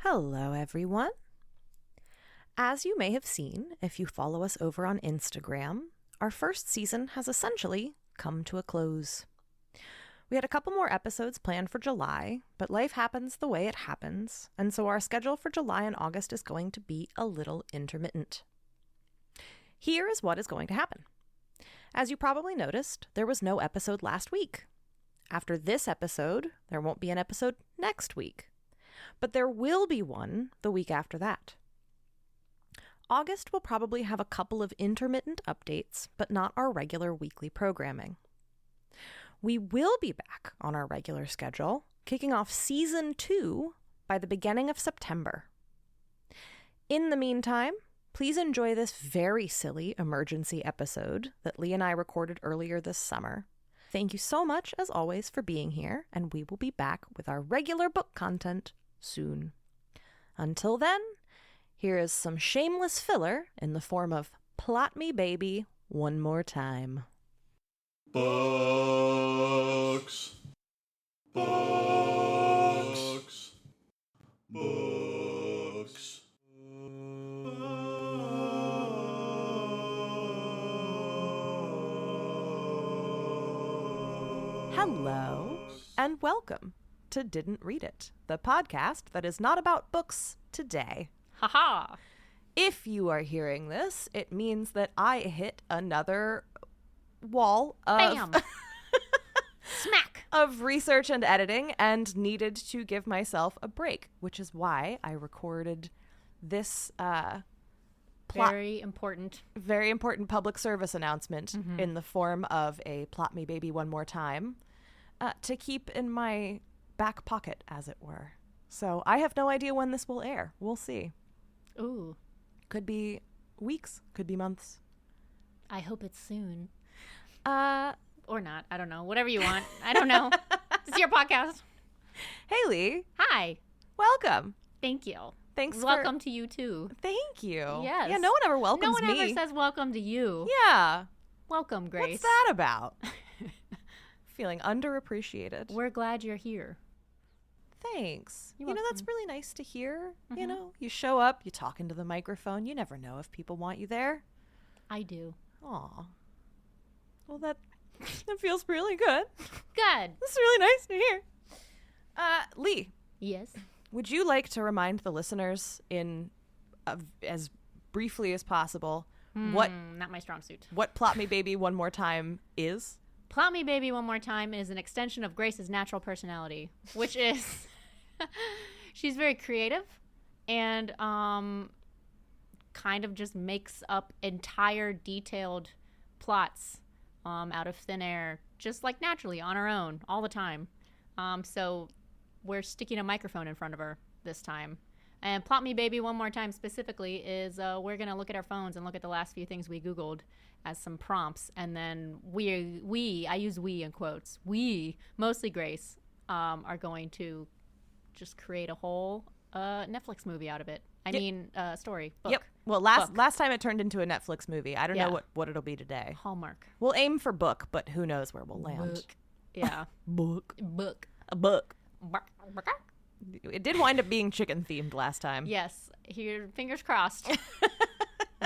Hello, everyone. As you may have seen, if you follow us over on Instagram, our first season has essentially come to a close. We had a couple more episodes planned for July, but life happens the way it happens, and so our schedule for July and August is going to be a little intermittent. Here is what is going to happen. As you probably noticed, there was no episode last week. After this episode, there won't be an episode next week. But there will be one the week after that. August will probably have a couple of intermittent updates, but not our regular weekly programming. We will be back on our regular schedule, kicking off Season 2 by the beginning of September. In the meantime, please enjoy this very silly emergency episode that Lee and I recorded earlier this summer. Thank you so much, as always, for being here, and we will be back with our regular book content soon. Until then, here is some shameless filler in the form of Plot Me Baby One More Time. Books. Books. Books. Hello, and welcome to Didn't Read It, the podcast that is not about books today. Haha. If you are hearing this, it means that I hit another wall of Bam. Smack. of research and editing and needed to give myself a break, which is why I recorded this Very important. very important public service announcement in the form of a Plot Me Baby One More Time to keep in my back pocket, as it were. So I have no idea when this will air. We'll see. Ooh. Could be weeks, could be months. I hope it's soon. Hey, Or not. I don't know. Whatever you want. I don't know. This is your podcast. Lee, Hi. welcome. Thank you. Thanks Welcome to you, too. Thank you. Yes. Yeah, no one ever welcomes No one me. ever says welcome to you. Yeah. Welcome, Grace. What's that about? Feeling underappreciated. We're glad you're here. Thanks. You're You know, that's welcome. really nice to hear. You know, you show up, you talk into the microphone. You never know if people want you there. I do. Aw. Well, that feels really good. Good. That's really nice to hear. Lee, Yes. would you like to remind the listeners in as briefly as possible what Not my strong suit. Plot Me Baby One More Time is? Plot Me Baby One More Time is an extension of Grace's natural personality, which is she's very creative and kind of just makes up entire detailed plots out of thin air, just like naturally on her own all the time. So we're sticking a microphone in front of her this time. And Plot Me Baby One More Time specifically is we're going to look at our phones and look at the last few things we Googled as some prompts. And then I use we in quotes, we, mostly Grace, are going to just create a whole Netflix movie out of it. Story, book. Yep. Well, last time it turned into a Netflix movie. I don't Yeah. know what it'll be today. Hallmark. We'll aim for book, but who knows where we'll land. Book. Yeah. Book. Book. A book. It did wind up being chicken themed last time. Yes. Here, fingers crossed.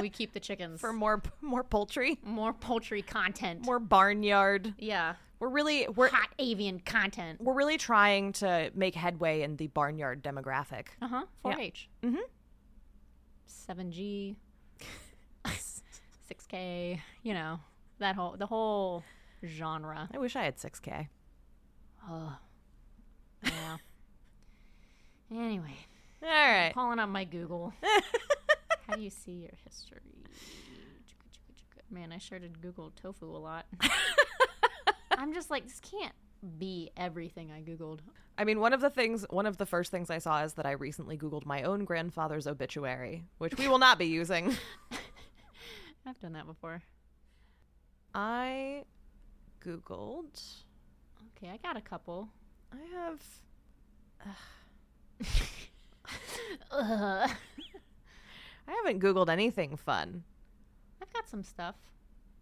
We keep the chickens. For more poultry, more poultry content. more barnyard. Yeah. We're Hot avian content. we're really trying to make headway in the barnyard demographic. 4-H. Mhm. 7G. 6K. You know, the whole genre. I wish I had 6K. Oh. Yeah. Anyway, All right. pulling up my Google. How do you see your history? Man, I sure did Google tofu a lot. I'm just like, this can't be everything I Googled. I mean, one of the first things I saw is that I recently Googled my own grandfather's obituary, which we will not be using. I've done that before. I Googled. Okay, I got a couple. I have. Ugh. I haven't Googled anything fun. I've got some stuff.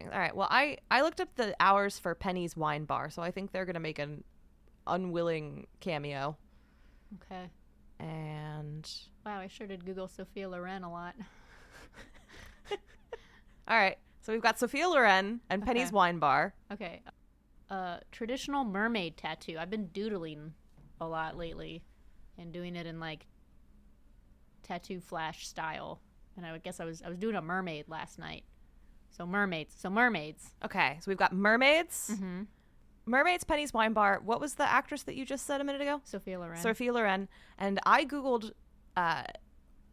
All right. Well, I looked up the hours for Penny's Wine Bar, so I think they're going to make an unwilling cameo. Okay. And Wow, I sure did Google Sophia Loren a lot. all right, so we've got Sophia Loren and Penny's Okay. Wine Bar. Okay. Traditional mermaid tattoo. I've been doodling a lot lately and doing it in like tattoo flash style. And I guess I was doing a mermaid last night. So mermaids. Okay, so we've got mermaids. Mm-hmm. Mermaids, Penny's Wine Bar. What was the actress that you just said a minute ago? Sophia Loren. Sophia Loren. And I Googled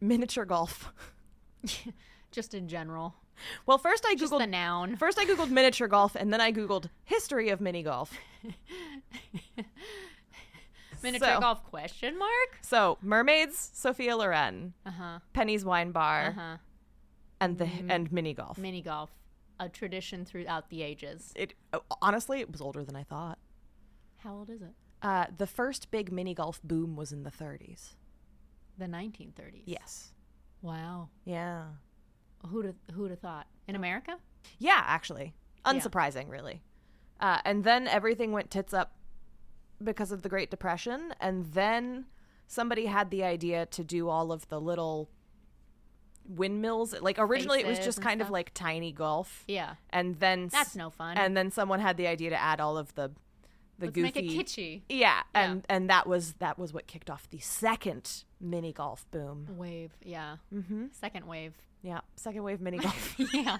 miniature golf. Just in general. Well, first I Just the Googled noun. miniature golf, and then I Googled history of mini golf. Miniature So- golf question mark? So, mermaids, Sophia Loren, Uh-huh. Penny's Wine Bar, Uh-huh. and mini golf. Mini golf. A tradition throughout the ages. Honestly, it was older than I thought. How old is it? The first big mini golf boom was in the 30s. The 1930s. Yes. Wow. Yeah. Who'd have thought? In America? Yeah, actually. Unsurprising, really. And then everything went tits up because of the Great Depression. And then somebody had the idea to do all of the little windmills. Like, originally it was Faces just and kind of stuff. like tiny golf. Yeah. And then That's no fun. And then someone had the idea to add all of the Let's goofy. make it kitschy. Yeah, and that was what kicked off the second mini golf boom. Wave. Yeah. Mm-hmm. Second wave. Yeah, second wave mini golf. Yeah.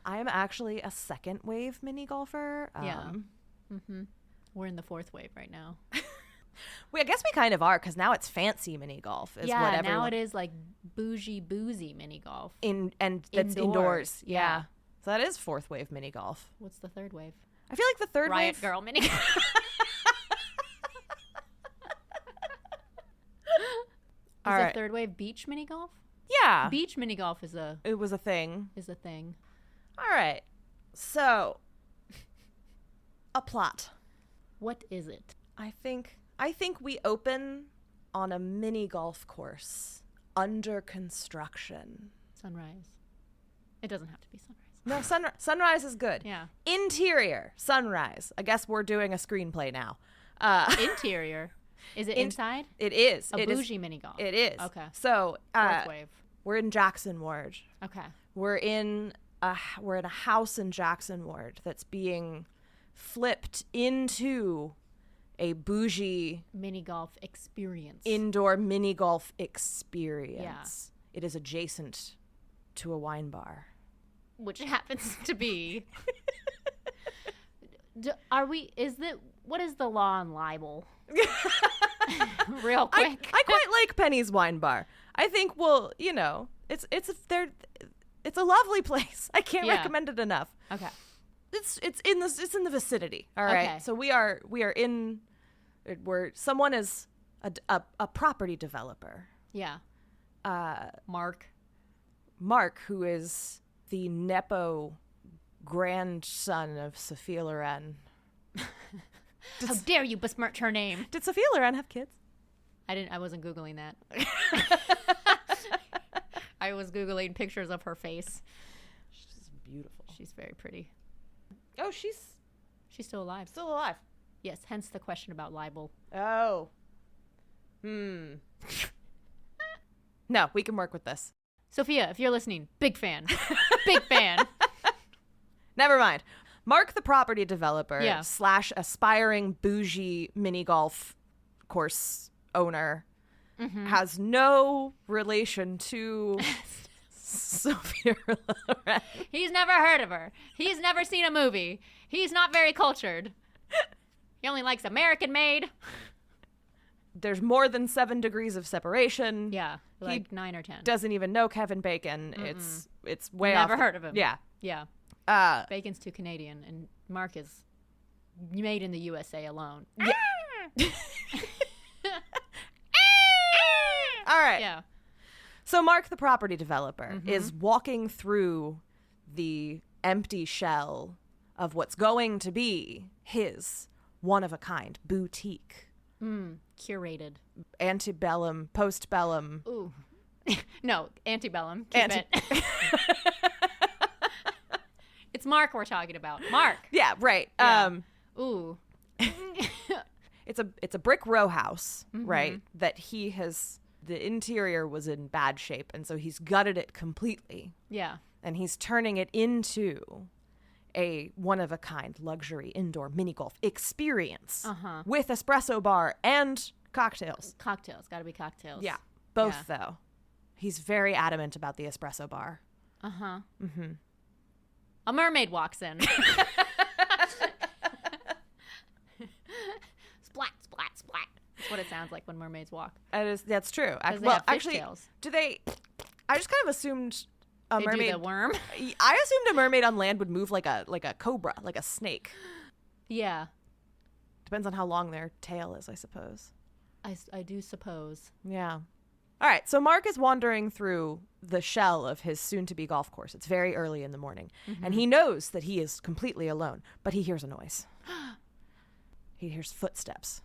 I am actually a second wave mini golfer. Yeah. Mm-hmm. We're in the fourth wave right now. I guess we kind of are, because now it's fancy mini golf. Is Yeah, what now everyone, it is like bougie, boozy mini golf. and that's indoors. Indoors, Yeah. yeah. So that is fourth wave mini golf. What's the third wave? I feel like the third Riot wave. Girl mini golf. All Is right. the third wave beach mini golf? Yeah, Beach mini golf is a it was a thing. thing. All right, so a plot. What is it? I think we open on a mini golf course under construction. Sunrise. It doesn't have to be sunrise. No, sunrise is good. Yeah. Interior, sunrise. I guess we're doing a screenplay now. Interior. Is it inside? It is. A It is- bougie mini golf. It is. Okay. So Fourth wave. we're in Jackson Ward. Okay. We're in a house in Jackson Ward that's being flipped into a bougie Mini golf experience. indoor mini golf experience. It is adjacent to a wine bar. Which happens to be. What is the law on libel? Real quick. I quite like Penny's Wine Bar. I think it's a lovely place. I can't Yeah. recommend it enough. Okay. It's in the vicinity. All right. Okay. So someone is a property developer. Yeah. Mark. Mark, who is the Nepo grandson of Sophia Loren. How dare you besmirch her name? Did Sophia Loren have kids? I wasn't Googling that. I was Googling pictures of her face. She's beautiful. She's very pretty. Oh, she's She's still alive. still alive. Yes, hence the question about libel. Oh. No, we can work with this. Sophia, if you're listening, big fan. Big fan. Never mind. Mark, the property developer Yeah. / aspiring bougie mini golf course owner, has no relation to Sophia Loren. He's never heard of her. He's never seen a movie. He's not very cultured. He only likes American made. There's more than 7 degrees of separation. Yeah, like 9 or 10. Doesn't even know Kevin Bacon. It's way off. Never heard of him. Yeah. Yeah. Bacon's too Canadian, and Mark is made in the USA alone. All right. Yeah. So Mark, the property developer, is walking through the empty shell of what's going to be his one-of-a-kind boutique. Curated. Antebellum, postbellum. Ooh. No, antebellum. Keep it. It's Mark we're talking about. Mark. Yeah, right. Yeah. Ooh. It's it's a brick row house, right? That the interior was in bad shape, and so he's gutted it completely. Yeah. And he's turning it into a one-of-a-kind luxury indoor mini golf experience with espresso bar and cocktails. Cocktails. Got to be cocktails. Yeah. Both, though. He's very adamant about the espresso bar. Uh-huh. Mm-hmm. A mermaid walks in. Splat, splat, splat. That's what it sounds like when mermaids walk. That's true. Because they have fish Actually, tails. do they... I just kind of assumed a They mermaid... do the worm? I assumed a mermaid on land would move like a cobra, like a snake. Yeah. Depends on how long their tail is, I suppose. I do suppose. Yeah. All right, so Mark is wandering through the shell of his soon-to-be golf course. It's very early in the morning, and he knows that he is completely alone, but he hears a noise. He hears footsteps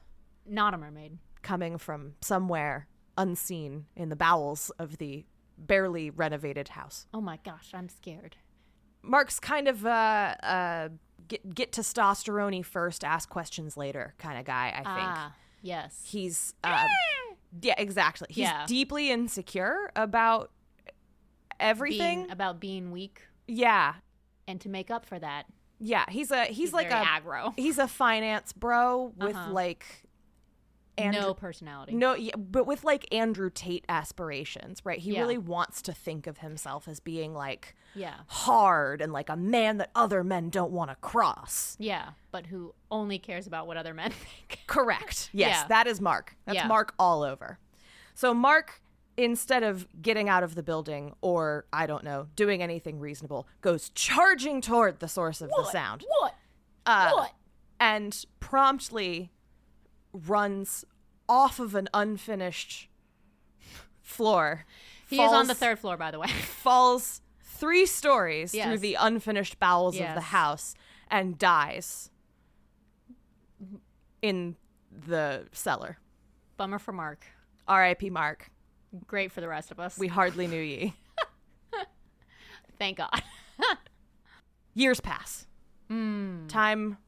Not a mermaid. coming from somewhere unseen in the bowels of the barely renovated house. Oh my gosh, I'm scared. Mark's kind of get testosterone-y first, ask questions later kind of guy, I think. Ah, yes. He's yeah, exactly. He's Yeah. deeply insecure about everything. About being weak, Yeah. and to make up for that, Yeah, he's like very a aggro. he's a finance bro with like No personality. No, yeah, but with like Andrew Tate aspirations, right? He Yeah. really wants to think of himself as being like Yeah. hard and like a man that other men don't want to cross. Yeah, but who only cares about what other men think. Correct. Yes, Yeah. that is Mark. That's Yeah. Mark all over. So Mark, instead of getting out of the building or, I don't know, doing anything reasonable, goes charging toward the source of the sound. What? What? And promptly runs off of an unfinished floor. He is on the third floor, by the way. Falls 3 stories through Yes. the unfinished bowels of the Yes. house and dies in the cellar. Bummer for Mark. R.I.P. Mark. Great for the rest of us. We hardly knew ye. Thank God. Years pass. Time.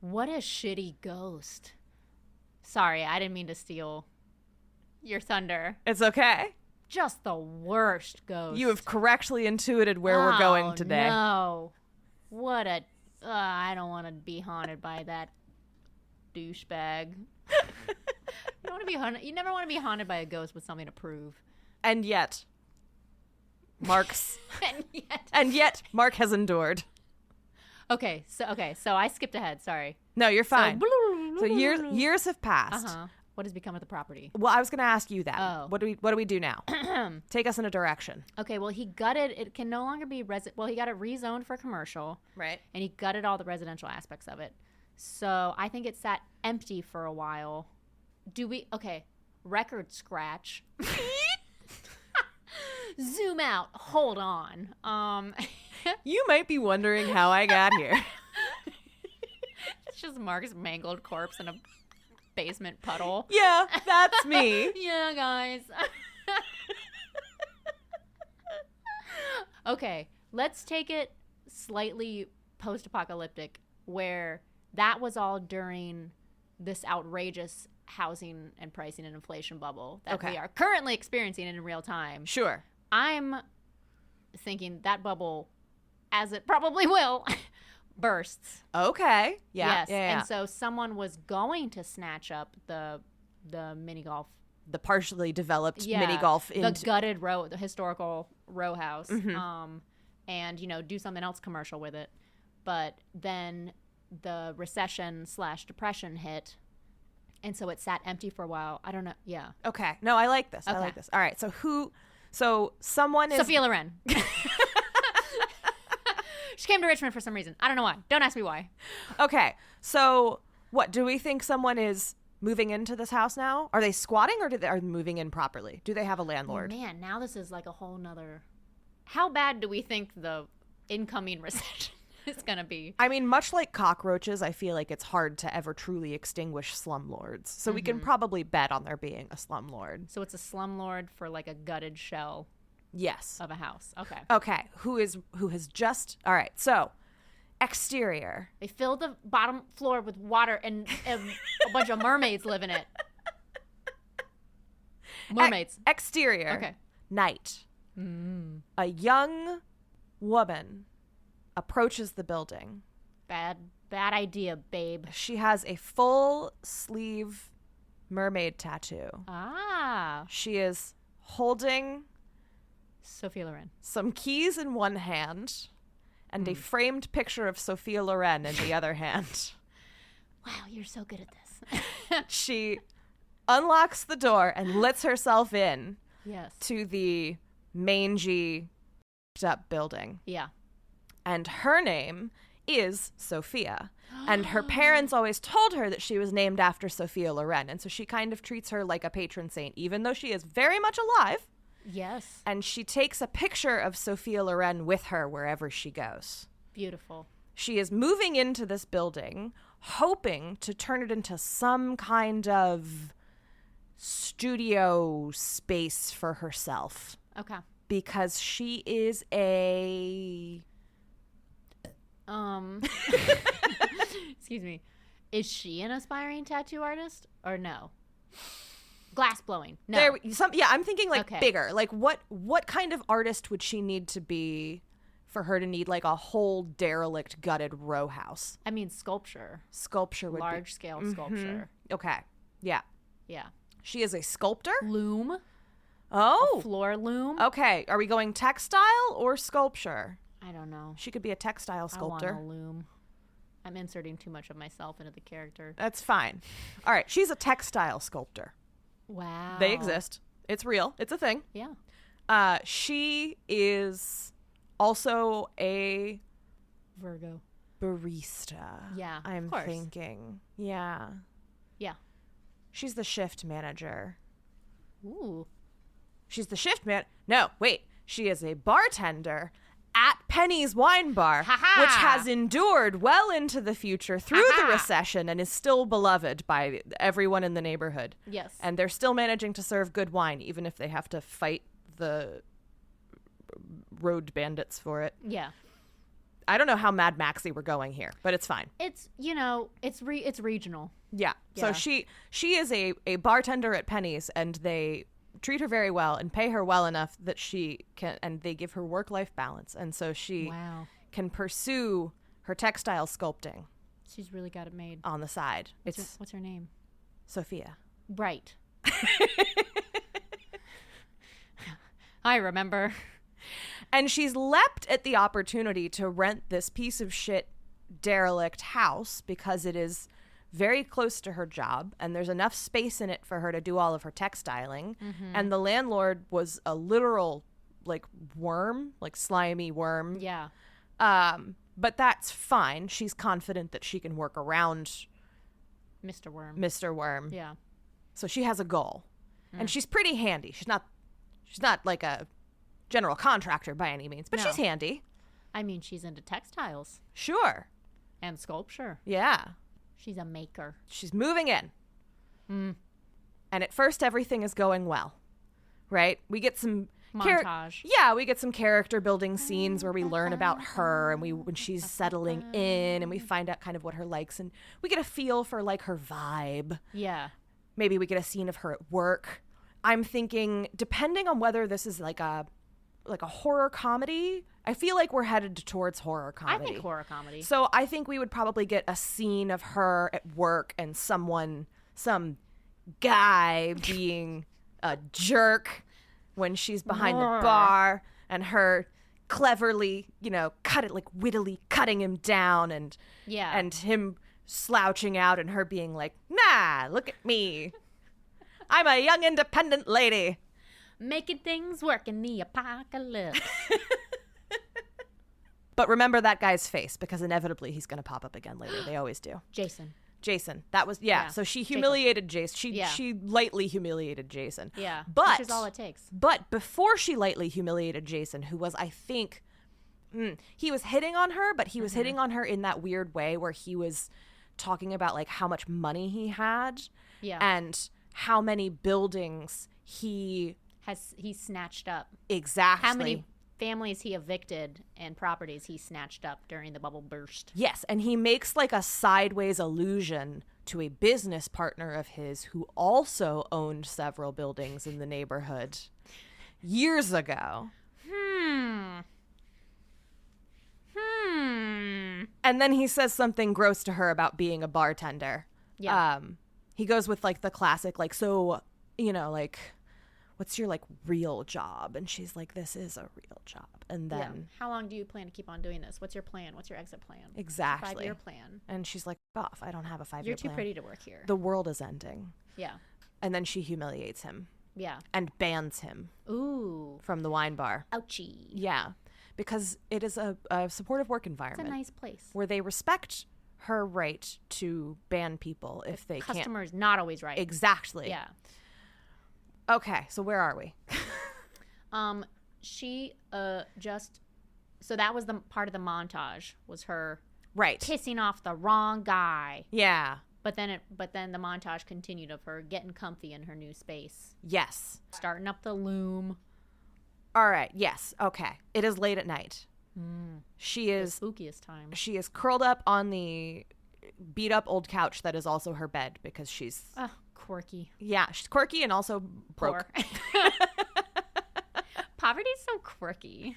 What a shitty ghost. Sorry, I didn't mean to steal your thunder. It's okay. Just the worst ghost. You have correctly intuited where we're going today. No. What a... I don't want to be haunted by that douchebag. You never want to be haunted by a ghost with something to prove. And yet, Mark's... And yet... Mark has endured. Okay, so I skipped ahead. Sorry. No, you're fine. So years have passed. What has become of the property? Well, I was going to ask you that. Oh. What do we do now? Take us in a direction. Okay, well, he gutted. It can no longer be well, he got it rezoned for commercial, Right. and he gutted all the residential aspects of it. So I think it sat empty for a while. Okay, record scratch. Zoom out. Hold on. You might be wondering how I got here. It's just Mark's mangled corpse in a basement puddle. Yeah, that's me. Yeah, guys. Okay, let's take it slightly post-apocalyptic, where that was all during this outrageous housing and pricing and inflation bubble that we are currently experiencing in real time. Sure. I'm thinking that bubble, as it probably will, bursts. Okay. Yeah. Yes. Yeah. And so someone was going to snatch up the mini golf. The partially developed mini golf the gutted the historical row house, and do something else commercial with it. But then the recession/depression hit, and so it sat empty for a while. I don't know. Yeah. Okay. No, I like this. I Okay. like this. All right. So someone is Sophia Loren. She came to Richmond for some reason. I don't know why. Don't ask me why. Okay. So what do we think someone is moving into this house now? Are they squatting or are they moving in properly? Do they have a landlord? Man, now this is like a whole nother. How bad do we think the incoming recession is going to be? I mean, much like cockroaches, I feel like it's hard to ever truly extinguish slumlords. So we can probably bet on there being a slumlord. So it's a slumlord for like a gutted shell Yes. of a house. Okay. Okay. Who has just... All right. So Exterior. They fill the bottom floor with water and a bunch of mermaids live in it. Mermaids. Exterior. Okay. Night. A young woman approaches the building. Bad idea, babe. She has a full sleeve mermaid tattoo. Ah. She is holding Sophia Loren. some keys in one hand and a framed picture of Sophia Loren in the other hand. Wow, you're so good at this. She unlocks the door and lets herself in Yes. to the mangy up building. Yeah. And her name is Sophia. And her parents always told her that she was named after Sophia Loren. And so she kind of treats her like a patron saint, even though she is very much alive. Yes. And she takes a picture of Sophia Loren with her wherever she goes. Beautiful. She is moving into this building, hoping to turn it into some kind of studio space for herself. Okay. Because she is a... Excuse me. Is she an aspiring tattoo artist or no? Glass blowing. No. I'm thinking like Okay. bigger. Like what kind of artist would she need to be for her to need like a whole derelict gutted row house? I mean sculpture. Sculpture would Large scale sculpture. be... Okay. Yeah. Yeah. She is a sculptor? Loom. Oh. Floor loom. Okay. Are we going textile or sculpture? I don't know. She could be a textile sculptor. I want a loom. I'm inserting too much of myself into the character. That's fine. All right. She's a textile sculptor. Wow. They exist. It's real. It's a thing. Yeah. She is also a Virgo. barista. Yeah, of I'm course. thinking. Yeah. Yeah. She's the shift manager. Ooh. She's the shift man. No, wait. She is a bartender at Penny's Wine Bar, Ha-ha! which has endured well into the future through the recession and is still beloved by everyone in the neighborhood. Yes. And they're still managing to serve good wine, even if they have to fight the road bandits for it. Yeah. I don't know how Mad Maxy we're going here, but it's fine. It's, it's regional. Yeah. Yeah. So she is a bartender at Penny's, and they treat her very well and pay her well enough that she can, and they give her work-life balance. And so she Wow. can pursue her textile sculpting She's really got it made. on the side. What's her name? Sophia. Right. I remember. And she's leapt at the opportunity to rent this piece of shit derelict house because it is very close to her job and there's enough space in it for her to do all of her textiling. And the landlord was a literal like worm, like slimy worm. Yeah. But that's fine. She's confident that she can work around Mr. Worm. Mr. Worm. Yeah. So she has a goal. And she's pretty handy. She's not like a general contractor by any means, but No. she's handy. I mean, she's into textiles Sure. and sculpture. Yeah. She's a maker. She's moving in. And at first everything is going well. Right? We get some Montage. we get some character building scenes where we learn about her and when she's settling in and we find out kind of what her likes and we get a feel for like her vibe. Yeah. Maybe we get a scene of her at work. I'm thinking, depending on whether this is like a horror comedy, I feel like we're headed towards horror I comedy. think horror comedy. So I think we would probably get a scene of her at work and some guy being a jerk when she's behind the bar and her cleverly, wittily cutting him down and Yeah. and him slouching out and her being like, nah, look at me. I'm a young independent lady. Making things work in the apocalypse. But remember that guy's face because inevitably he's going to pop up again later. They always do. Jason. That was, yeah. So she humiliated Jason. She lightly humiliated Jason. Yeah. But which is all it takes. But before she lightly humiliated Jason, who was, I think, he was hitting on her, but he was hitting on her in that weird way where he was talking about like how much money he had and how many buildings he He snatched up. exactly How many families he evicted and properties he snatched up during the bubble burst. Yes, and he makes like a sideways allusion to a business partner of his who also owned several buildings in the neighborhood years ago. And then he says something gross to her about being a bartender. Yeah. He goes with like the classic, like, so, you know, like, what's your like real job? And she's like, this is a real job. And then how long do you plan to keep on doing this? What's your plan? What's your exit plan? Exactly. 5-year plan. And she's like, off. I don't have a 5-year plan. You're too pretty to work here. The world is ending. Yeah. And then she humiliates him. Yeah. And bans him. Ooh. From the wine bar. Ouchie. Yeah. Because it is a supportive work environment. It's a nice place. Where they respect her right to ban people if they can't. Customer's not always right. Exactly. Yeah. Okay, so where are we? She just, so that was the part of the montage, was her right pissing off the wrong guy. Yeah. But then the montage continued of her getting comfy in her new space. Yes. Starting up the loom. All right. Yes. Okay. It is late at night. She is the spookiest time. She is curled up on the beat up old couch that is also her bed because she's quirky. Yeah, she's quirky and also broke. Poverty's so quirky.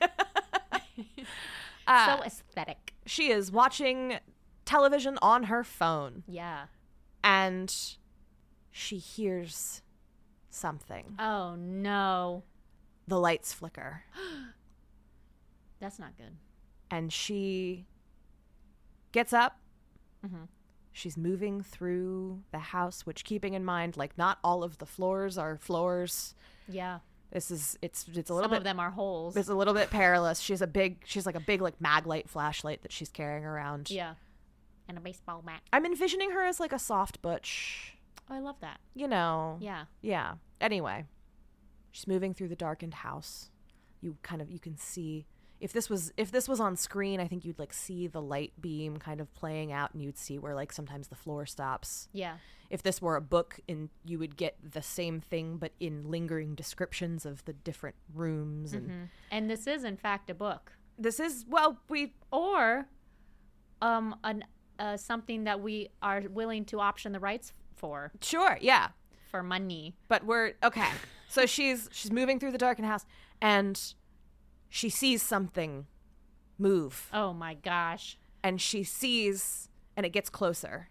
So aesthetic. She is watching television on her phone. Yeah. And she hears something. Oh no. The lights flicker. That's not good. And she gets up. Mm-hmm. She's moving through the house, which, keeping in mind, like, not all of the floors are floors. Yeah. It's a little Some bit. of them are holes. It's a little bit perilous. She's like a big like Maglite flashlight that she's carrying around. Yeah. And a baseball bat. I'm envisioning her as like a soft butch. Oh, I love that. You know. Yeah. Yeah. Anyway, she's moving through the darkened house. You can see. If this was on screen, I think you'd like see the light beam kind of playing out, and you'd see where like sometimes the floor stops. Yeah. If this were a book, you would get the same thing, but in lingering descriptions of the different rooms. And this is in fact a book. This is or something that we are willing to option the rights for. Sure, yeah. For money. But we're okay. So she's moving through the darkened house, and she sees something move. Oh my gosh. And she sees, and it gets closer.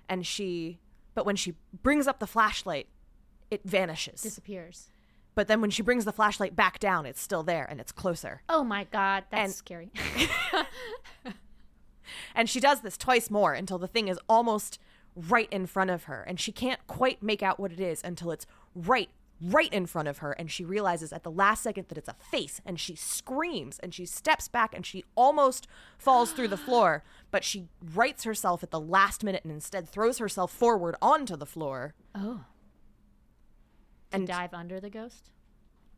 But when she brings up the flashlight, it vanishes. Disappears. But then when she brings the flashlight back down, it's still there and it's closer. Oh my God, that's scary. And she does this twice more until the thing is almost right in front of her. And she can't quite make out what it is until it's right in front of her, and she realizes at the last second that it's a face, and she screams and she steps back and she almost falls through the floor, but she rights herself at the last minute and instead throws herself forward onto the floor. Oh. And dive under the ghost?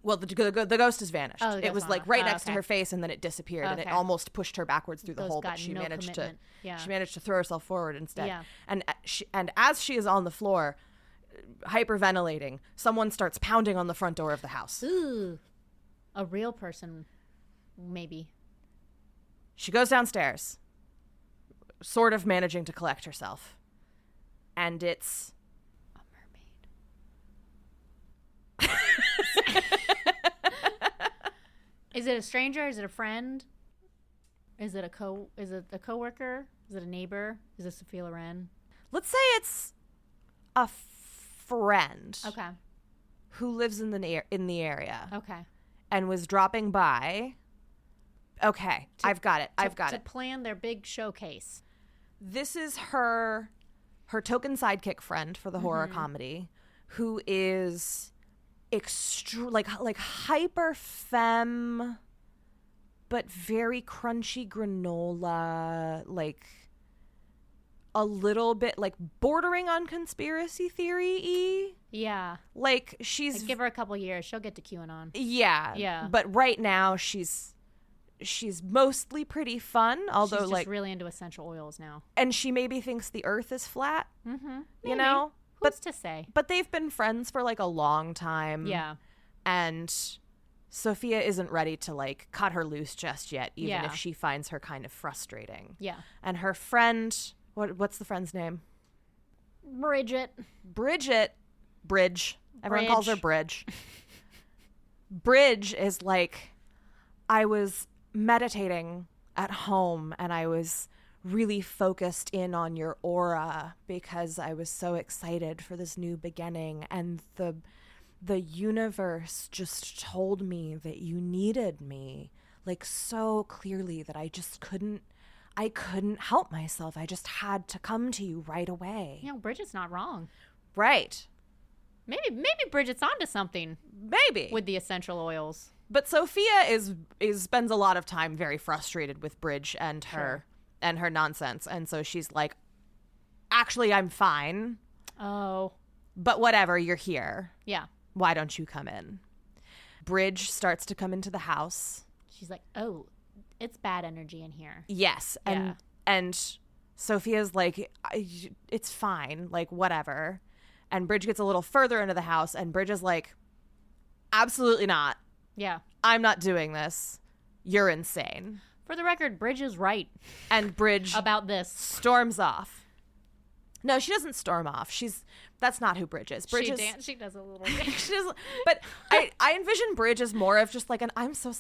Well, the ghost has vanished. Oh, it was like right next to her face, and then it disappeared, and it almost pushed her backwards through the hole, but she managed to throw herself forward instead. Yeah. And as she is on the floor, hyperventilating, someone starts pounding on the front door of the house. Ooh. A real person, maybe. She goes downstairs, sort of managing to collect herself. And it's a mermaid. Is it a stranger? Is it a friend? Is it a coworker? Is it a neighbor? Is it Sophia Loren? Let's say it's a friend. Okay. Who lives in the area. Okay. And was dropping by. Okay, I've got it. To plan their big showcase. This is her token sidekick friend for the horror comedy, who is like hyper femme, but very crunchy granola, like a little bit like bordering on conspiracy theory-y. Yeah. Like she's give her a couple years, she'll get to QAnon. Yeah. Yeah. But right now she's mostly pretty fun, although she's like really into essential oils now. And she maybe thinks the earth is flat. Mm-hmm. You know? Who's to say? But they've been friends for like a long time. Yeah. And Sophia isn't ready to like cut her loose just yet, even Yeah. if she finds her kind of frustrating. Yeah. And her friend, what's the friend's name? Bridget. Bridge. Everyone calls her Bridge. Bridge is like, I was meditating at home and I was really focused in on your aura because I was so excited for this new beginning, and the universe just told me that you needed me like so clearly that I couldn't help myself. I just had to come to you right away. You know, Bridget's not wrong. Right. Maybe Bridget's onto something Maybe. with the essential oils. But Sophia spends a lot of time very frustrated with Bridge and her nonsense. And so she's like, actually, I'm fine. Oh. But whatever, you're here. Yeah. Why don't you come in? Bridge starts to come into the house. She's like, oh, it's bad energy in here. Yes. And Sophia's like, it's fine. Like, whatever. And Bridge gets a little further into the house, and Bridge is like, absolutely not. Yeah. I'm not doing this. You're insane. For the record, Bridge is right And Bridge about this. storms off. No, she doesn't storm off. That's not who Bridge is. Bridge is, She does a little she does, but I envision Bridge as more of just like an I'm so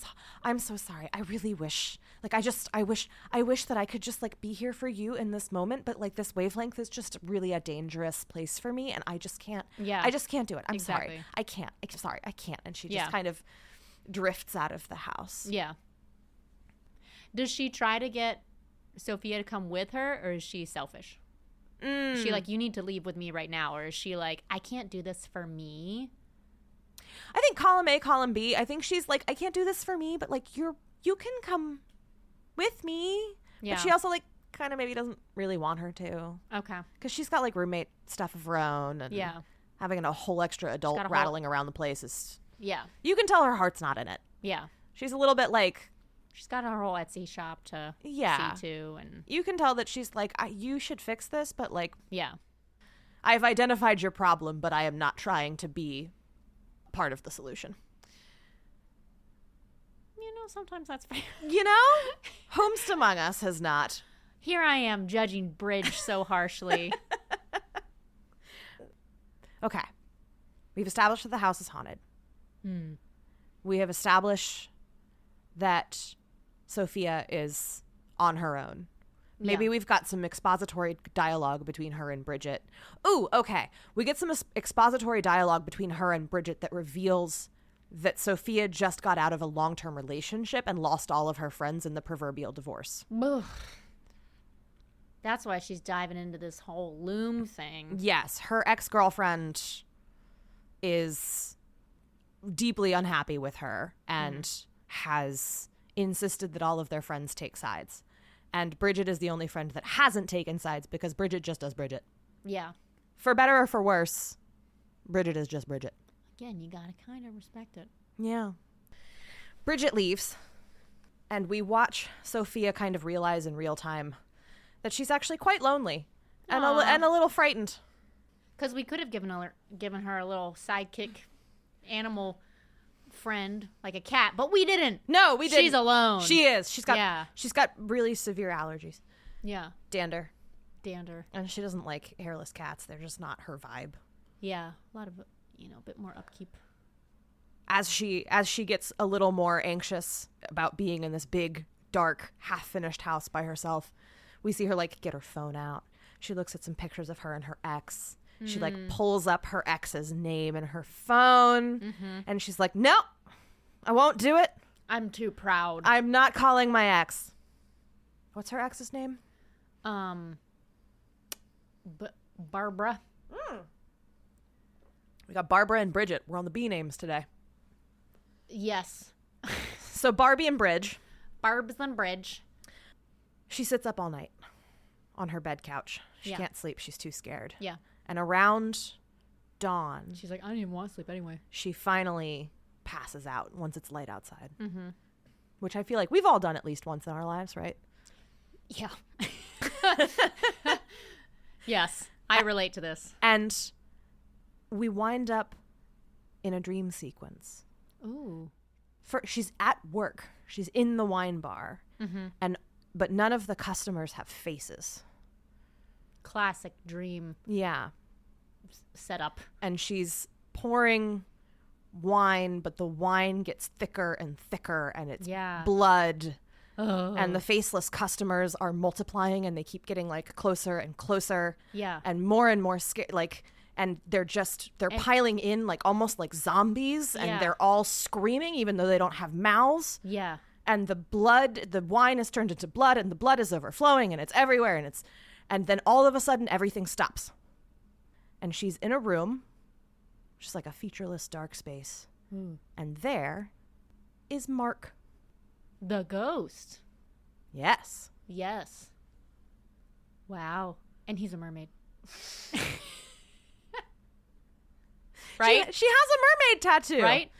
sorry. I really wish, like, I wish that I could just like be here for you in this moment, but like this wavelength is just really a dangerous place for me, and I just can't. Yeah. I just can't do it. I'm Exactly. sorry. I can't. I'm sorry. I can't. And she just Yeah. kind of drifts out of the house. Yeah. Does she try to get Sophia to come with her, or is she selfish? Is she like, you need to leave with me right now? Or is she like, I can't do this for me? I think column A, column B. I think she's like, I can't do this for me, but like you can come with me. Yeah. But she also like kind of maybe doesn't really want her to, Okay. because she's got like roommate stuff of her own, and Yeah. having a whole extra adult got a whole- rattling around the place is. Yeah. You can tell her heart's not in it. Yeah. She's a little bit like. She's got her whole Etsy shop to Yeah. see to, and You can tell that she's like, you should fix this, but like, yeah. I've identified your problem, but I am not trying to be part of the solution. You know, sometimes that's fair. You know? Whomst among us has not. Here I am judging Bridge so harshly. Okay. We've established that the house is haunted. We have established that Sophia is on her own. Maybe Yeah. we've got some expository dialogue between her and Bridget. Ooh, okay. We get some expository dialogue between her and Bridget that reveals that Sophia just got out of a long-term relationship and lost all of her friends in the proverbial divorce. Ugh. That's why she's diving into this whole loom thing. Yes, her ex-girlfriend is deeply unhappy with her and has insisted that all of their friends take sides. And Bridget is the only friend that hasn't taken sides because Bridget just does Bridget. Yeah. For better or for worse, Bridget is just Bridget. Again, you gotta kind of respect it. Yeah. Bridget leaves, and we watch Sophia kind of realize in real time that she's actually quite lonely and Aw. and a little frightened. Because we could have given her a little sidekick animal friend, like a cat, but we didn't. No, we didn't. She's alone. She is. She's Yeah. got really severe allergies. Yeah. Dander. Dander. And she doesn't like hairless cats. They're just not her vibe. Yeah. A lot of, a bit more upkeep. As she gets a little more anxious about being in this big, dark, half-finished house by herself, we see her like get her phone out. She looks at some pictures of her and her ex. She like pulls up her ex's name in her phone, and she's like, "No, I won't do it. I'm too proud. I'm not calling my ex." What's her ex's name? Barbara. We got Barbara and Bridget. We're on the B names today. Yes. So Barbie and Bridge. Barb's and Bridge. She sits up all night on her bed couch. She Yeah. can't sleep. She's too scared. Yeah. And around dawn, She's like, I don't even want to sleep anyway. she finally passes out once it's light outside. Which I feel like we've all done at least once in our lives, right? Yeah. Yes. I relate to this. And we wind up in a dream sequence. Ooh. she's at work. She's in the wine bar. But none of the customers have faces. Classic dream Yeah. setup. And she's pouring wine, but the wine gets thicker and thicker, and it's blood. Oh. And the faceless customers are multiplying, and they keep getting like closer and closer. Yeah. And more scared. Like, and they're piling in like almost like zombies, and they're all screaming even though they don't have mouths. Yeah. And the wine is turned into blood, and the blood is overflowing, and it's everywhere, and then all of a sudden everything stops. And she's in a room, just like a featureless dark space. And there is Mark. The ghost. Yes. Yes. Wow. And he's a mermaid. Right? She has a mermaid tattoo. Right?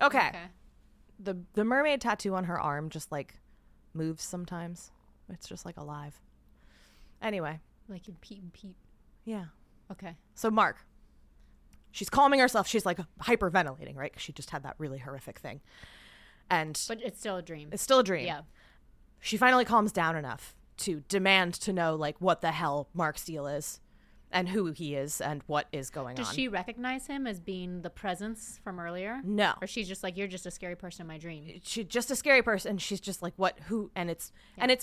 Okay. The mermaid tattoo on her arm just like moves sometimes. It's just like alive. Anyway. Like in Pete and Pete. Yeah. Okay. So Mark, she's calming herself. She's like hyperventilating, right? 'Cause she just had that really horrific thing. But it's still a dream. It's still a dream. Yeah. She finally calms down enough to demand to know like what the hell Mark Steele is and who he is and what is going on. Does she recognize him as being the presence from earlier? No. Or she's just like, you're just a scary person in my dream. She's just a scary person. She's just like, what, who? And it's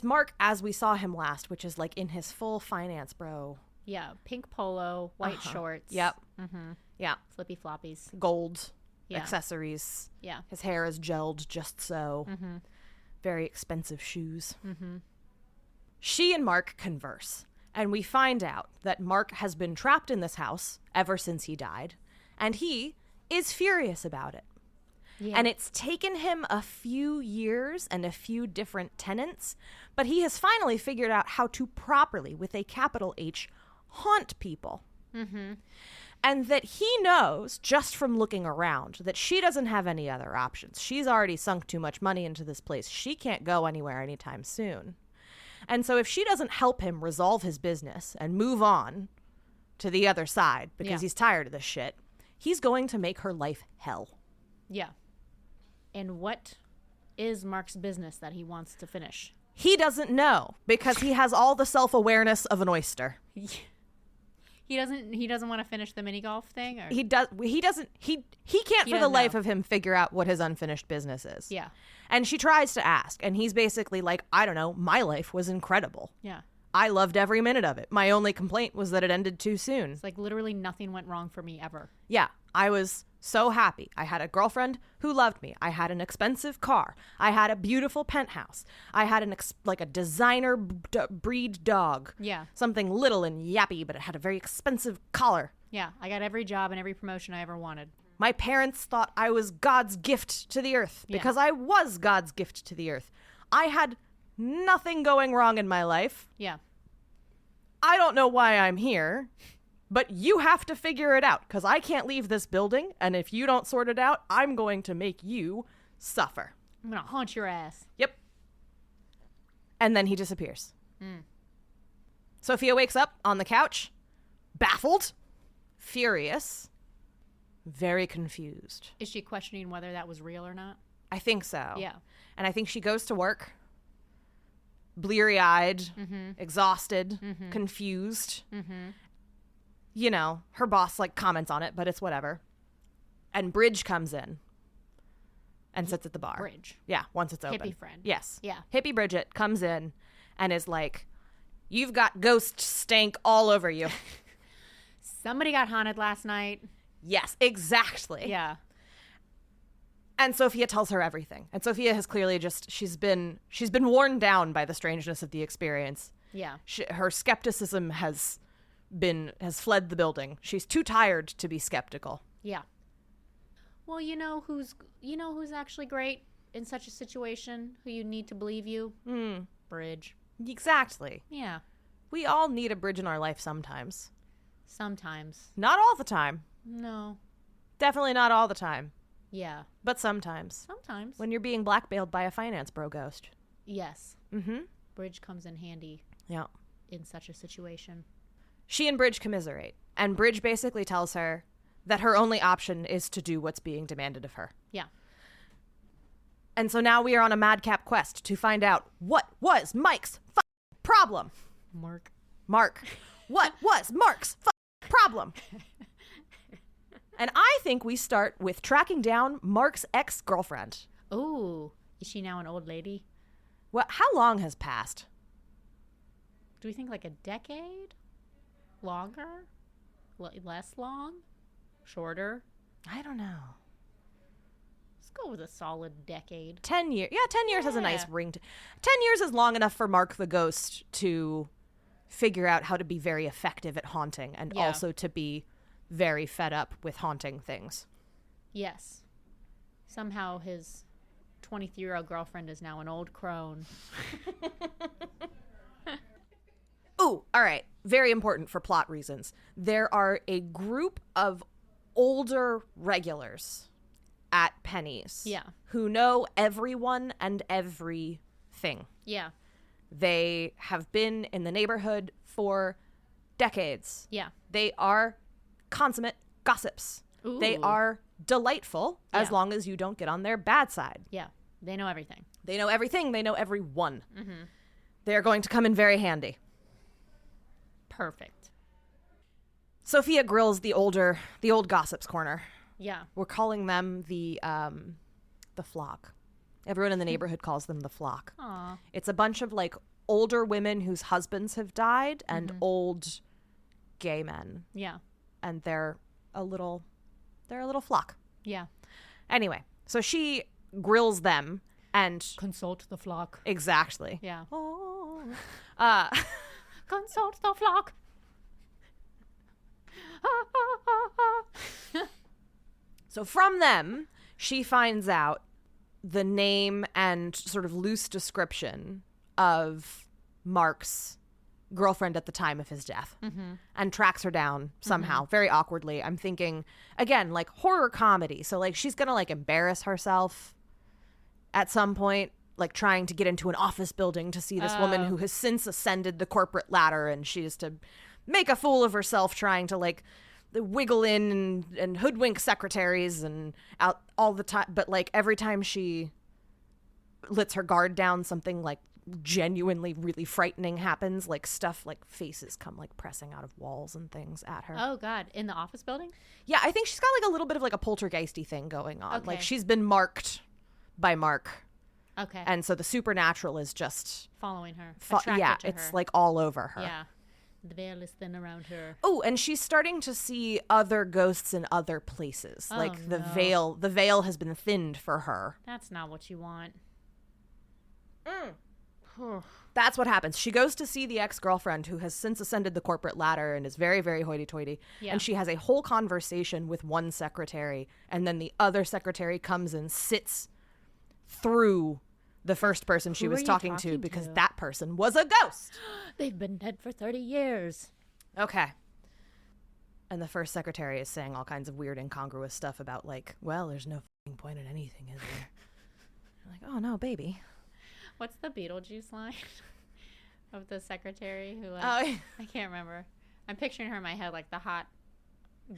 Mark as we saw him last, which is like in his full finance bro. Yeah. Pink polo, white shorts. Yep. Mm-hmm. Yeah. Flippy floppies. Gold Yeah. accessories. Yeah. His hair is gelled just so. Mm-hmm. Very expensive shoes. Mm-hmm. She and Mark converse, and we find out that Mark has been trapped in this house ever since he died, and he is furious about it. Yeah. And it's taken him a few years and a few different tenants, but he has finally figured out how to properly, with a capital H, haunt people. Mm-hmm. And that he knows, just from looking around, that she doesn't have any other options. She's already sunk too much money into this place. She can't go anywhere anytime soon. And so if she doesn't help him resolve his business and move on to the other side, because he's tired of this shit, he's going to make her life hell. Yeah. And what is Mark's business that he wants to finish? He doesn't know, because he has all the self-awareness of an oyster. He doesn't want to finish the mini golf thing, or He can't for the life of him figure out what his unfinished business is. Yeah. And she tries to ask, and he's basically like, I don't know, my life was incredible. Yeah. I loved every minute of it. My only complaint was that it ended too soon. It's like literally nothing went wrong for me ever. Yeah, I was so happy. I had a girlfriend who loved me. I had an expensive car. I had a beautiful penthouse. I had a designer breed dog. Yeah. Something little and yappy, but it had a very expensive collar. Yeah. I got every job and every promotion I ever wanted. My parents thought I was God's gift to the earth because I was God's gift to the earth. I had nothing going wrong in my life. Yeah. I don't know why I'm here, but you have to figure it out because I can't leave this building. And if you don't sort it out, I'm going to make you suffer. I'm going to haunt your ass. Yep. And then he disappears. Sophia wakes up on the couch, baffled, furious, very confused. Is she questioning whether that was real or not? I think so. Yeah. And I think she goes to work, bleary-eyed, exhausted, confused. You know, her boss like comments on it, but it's whatever. And Bridge comes in and sits at the bar. Bridge. Yeah, once it's open. Hippie friend. Yes. Yeah. Hippie Bridget comes in and is like, you've got ghost stank all over you. Somebody got haunted last night. Yes, exactly. Yeah. And Sophia tells her everything. And Sophia has clearly she's been worn down by the strangeness of the experience. Yeah. Her skepticism has fled the building. She's too tired to be skeptical. Yeah. Well, you know who's actually great in such a situation? Who you need to believe you? Bridge. Exactly. Yeah. We all need a bridge in our life sometimes. Sometimes. Not all the time. No. Definitely not all the time. Yeah. But sometimes. Sometimes. When you're being blackmailed by a finance bro ghost. Yes. Mm-hmm. Bridge comes in handy. Yeah. In such a situation. She and Bridge commiserate. And Bridge basically tells her that her only option is to do what's being demanded of her. Yeah. And so now we are on a madcap quest to find out what was Mike's problem. Mark. What was Mark's problem? And I think we start with tracking down Mark's ex-girlfriend. Ooh, is she now an old lady? Well, how long has passed? Do we think like a decade? Longer? Less long? Shorter? I don't know. Let's go with a solid decade. 10 years. Yeah, 10 years has a nice ring. 10 years is long enough for Mark the Ghost to figure out how to be very effective at haunting and also to be very fed up with haunting things. Yes. Somehow his 23-year-old girlfriend is now an old crone. Ooh, all right. Very important for plot reasons. There are a group of older regulars at Penny's who know everyone and everything. Yeah. They have been in the neighborhood for decades. Yeah. They are consummate gossips. Ooh. They are delightful as long as you don't get on their bad side. Yeah. They know everything. They know everything. They know everyone. Mm-hmm. They're going to come in very handy. Perfect. Sophia grills the old gossips corner. Yeah. We're calling them the flock. Everyone in the neighborhood calls them the flock. Aw. It's a bunch of like older women whose husbands have died and old gay men. Yeah. And they're a little flock. Yeah. Anyway, so she grills them and Consult the flock. exactly. Yeah. Oh. Consult the flock. So from them, she finds out the name and sort of loose description of Mark's girlfriend at the time of his death and tracks her down somehow, very awkwardly. I'm thinking, again, like horror comedy. So like she's going to like embarrass herself at some point, like trying to get into an office building to see this woman who has since ascended the corporate ladder, and she is to make a fool of herself trying to like wiggle in and hoodwink secretaries and out all the time. But like every time she lets her guard down, something like genuinely really frightening happens. Like stuff like faces come like pressing out of walls and things at her. Oh God. In the office building? Yeah, I think she's got like a little bit of like a poltergeisty thing going on. Okay. Like she's been marked by Mark. Okay. And so the supernatural is just following her. yeah, To it's her. like all over her. Yeah. The veil is thin around her. Oh, and she's starting to see other ghosts in other places. Oh, like the no. veil has been thinned for her. That's not what you want. That's what happens. She goes to see the ex-girlfriend who has since ascended the corporate ladder and is very, very hoity-toity. Yeah. And she has a whole conversation with one secretary, and then the other secretary comes and sits through the first person she Who was are you talking to talking because to? that person was a ghost. They've been dead for 30 years. Okay. And the first secretary is saying all kinds of weird, incongruous stuff about like, well, there's no f***ing point in anything, is there? You're like, oh no, baby. What's the Beetlejuice line of the secretary who Oh, I can't remember. I'm picturing her in my head like the hot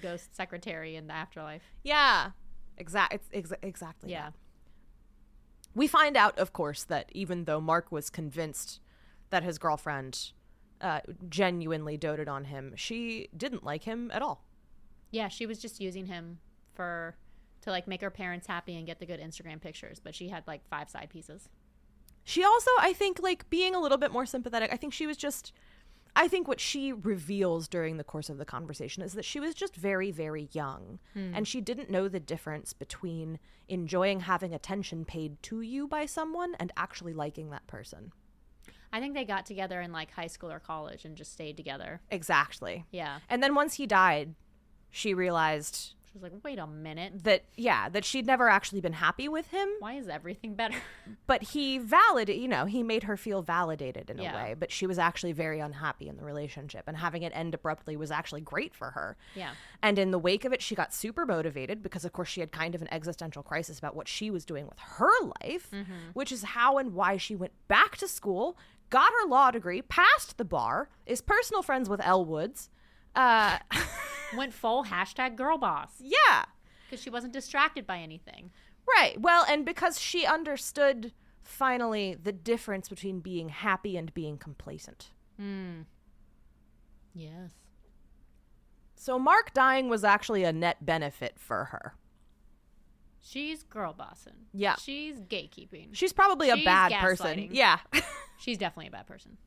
ghost secretary in the afterlife. yeah. Exactly. Yeah. That. We find out, of course, that even though Mark was convinced that his girlfriend genuinely doted on him, she didn't like him at all. Yeah, she was just using him to like make her parents happy and get the good Instagram pictures, but she had like 5 side pieces. She also, I think, like being a little bit more sympathetic. I think what she reveals during the course of the conversation is that she was just very, very young. And she didn't know the difference between enjoying having attention paid to you by someone and actually liking that person. I think they got together in like high school or college and just stayed together. Exactly. Yeah. And then once he died, she realized She was like, wait a minute. that she'd never actually been happy with him. Why is everything better? But he he made her feel validated in a way, but she was actually very unhappy in the relationship, and having it end abruptly was actually great for her. Yeah. And in the wake of it, she got super motivated because, of course, she had kind of an existential crisis about what she was doing with her life, which is how and why she went back to school, got her law degree, passed the bar, is personal friends with Elle Woods. Went full #girlboss. Yeah. Because she wasn't distracted by anything. Right. Well, and because she understood finally the difference between being happy and being complacent. Yes. So Mark dying was actually a net benefit for her. She's girl bossing. Yeah. She's gatekeeping. She's probably a She's bad gaslighting. person. Yeah. She's definitely a bad person.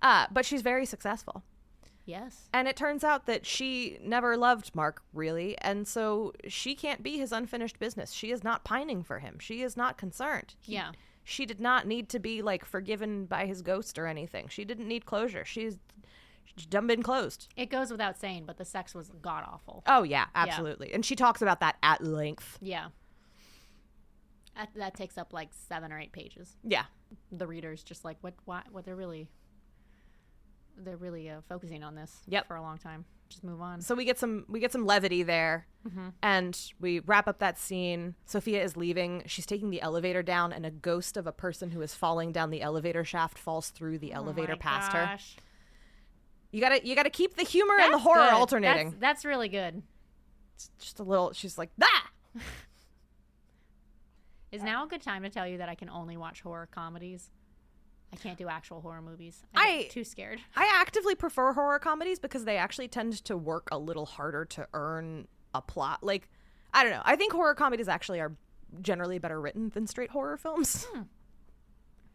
But she's very successful. Yes. And it turns out that she never loved Mark, really, and so she can't be his unfinished business. She is not pining for him. She is not concerned. Yeah. She did not need to be, like, forgiven by his ghost or anything. She didn't need closure. She's done been closed. It goes without saying, but the sex was god-awful. Oh, yeah, absolutely. And she talks about that at length. Yeah. That takes up like 7 or 8 pages. Yeah. The reader's just like, what they're really focusing on this Yep. for a long time. Just move on. So we get some levity there, and we wrap up that scene. Sophia is leaving. She's taking the elevator down, and a ghost of a person who is falling down the elevator shaft falls through the elevator past her. You gotta keep the humor and the horror good. alternating. That's really good. It's just a little. She's like, ah. Is now a good time to tell you that I can only watch horror comedies? I can't do actual horror movies. I get too scared. I actively prefer horror comedies because they actually tend to work a little harder to earn a plot. Like, I don't know. I think horror comedies actually are generally better written than straight horror films.